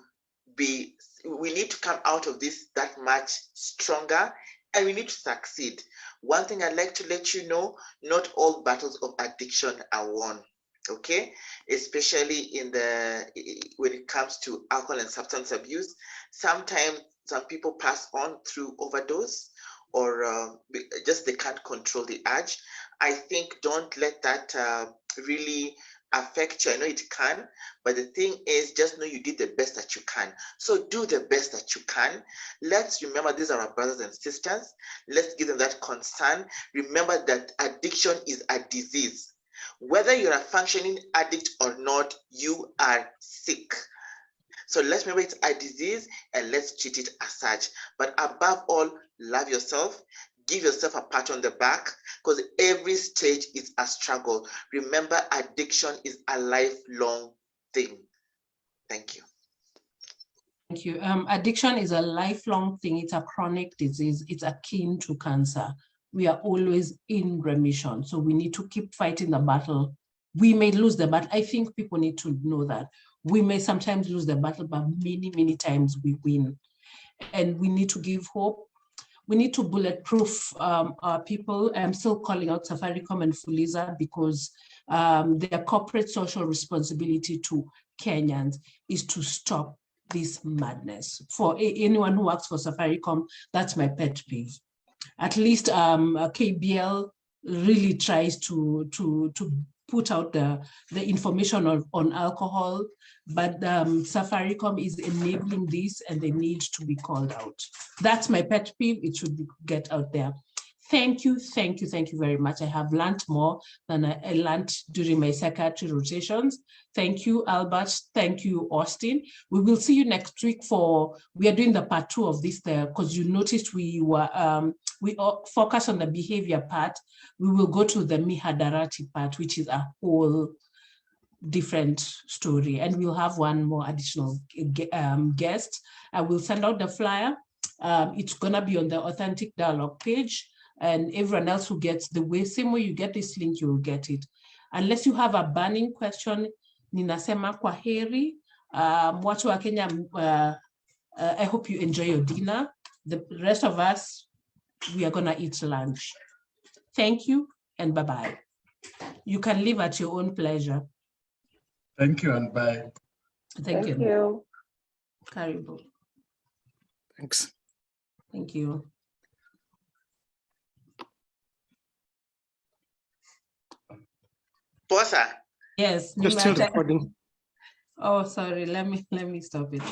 C: come out of this that much stronger, and we need to succeed. One thing I'd like to let you know, not all battles of addiction are won, okay? Especially when it comes to alcohol and substance abuse. Sometimes some people pass on through overdose, or just they can't control the urge. I think don't let that really affect you. I know it can, but the thing is, just know you did the best that you can. So do the best that you can. Let's remember these are our brothers and sisters. Let's give them that concern. Remember that addiction is a disease. Whether you're a functioning addict or not, you are sick. So let's remember it's a disease and let's treat it as such. But above all, love yourself. Give yourself a pat on the back, because every stage is a struggle. Remember, addiction is a lifelong thing. Thank you.
B: Thank you. Addiction is a lifelong thing. It's a chronic disease. It's akin to cancer. We are always in remission. So we need to keep fighting the battle. We may lose the battle. I think people need to know that. We may sometimes lose the battle, but many, many times we win. And we need to give hope. We need to bulletproof our people. I'm still calling out Safaricom and Fuliza because their corporate social responsibility to Kenyans is to stop this madness. For anyone who works for Safaricom, that's my pet peeve. At least KBL really tries to put out the information on alcohol, but Safaricom is enabling this and they need to be called out. That's my pet peeve. It should get out there. Thank you very much. I have learned more than I learned during my psychiatry rotations. Thank you, Albert. Thank you, Austin. We will see you next week we are doing the part 2 of this there, because you noticed we focus on the behavior part. We will go to the Mihadarati part, which is a whole different story, and we'll have one more additional guest. I will send out the flyer. It's gonna be on the Authentic Dialogue page, and everyone else who gets same way you get this link, you will get it. Unless you have a burning question, ninasema kwa heri. Watu wa Kenya, I hope you enjoy your dinner. The rest of us, we are gonna eat lunch. Thank you and bye-bye. You can leave at your own pleasure.
D: Thank you and bye.
B: Thank you. Karibu.
A: Thanks.
B: Thank you.
C: Posa.
B: Yes.
A: You're still recording.
B: Oh, sorry. Let me stop it.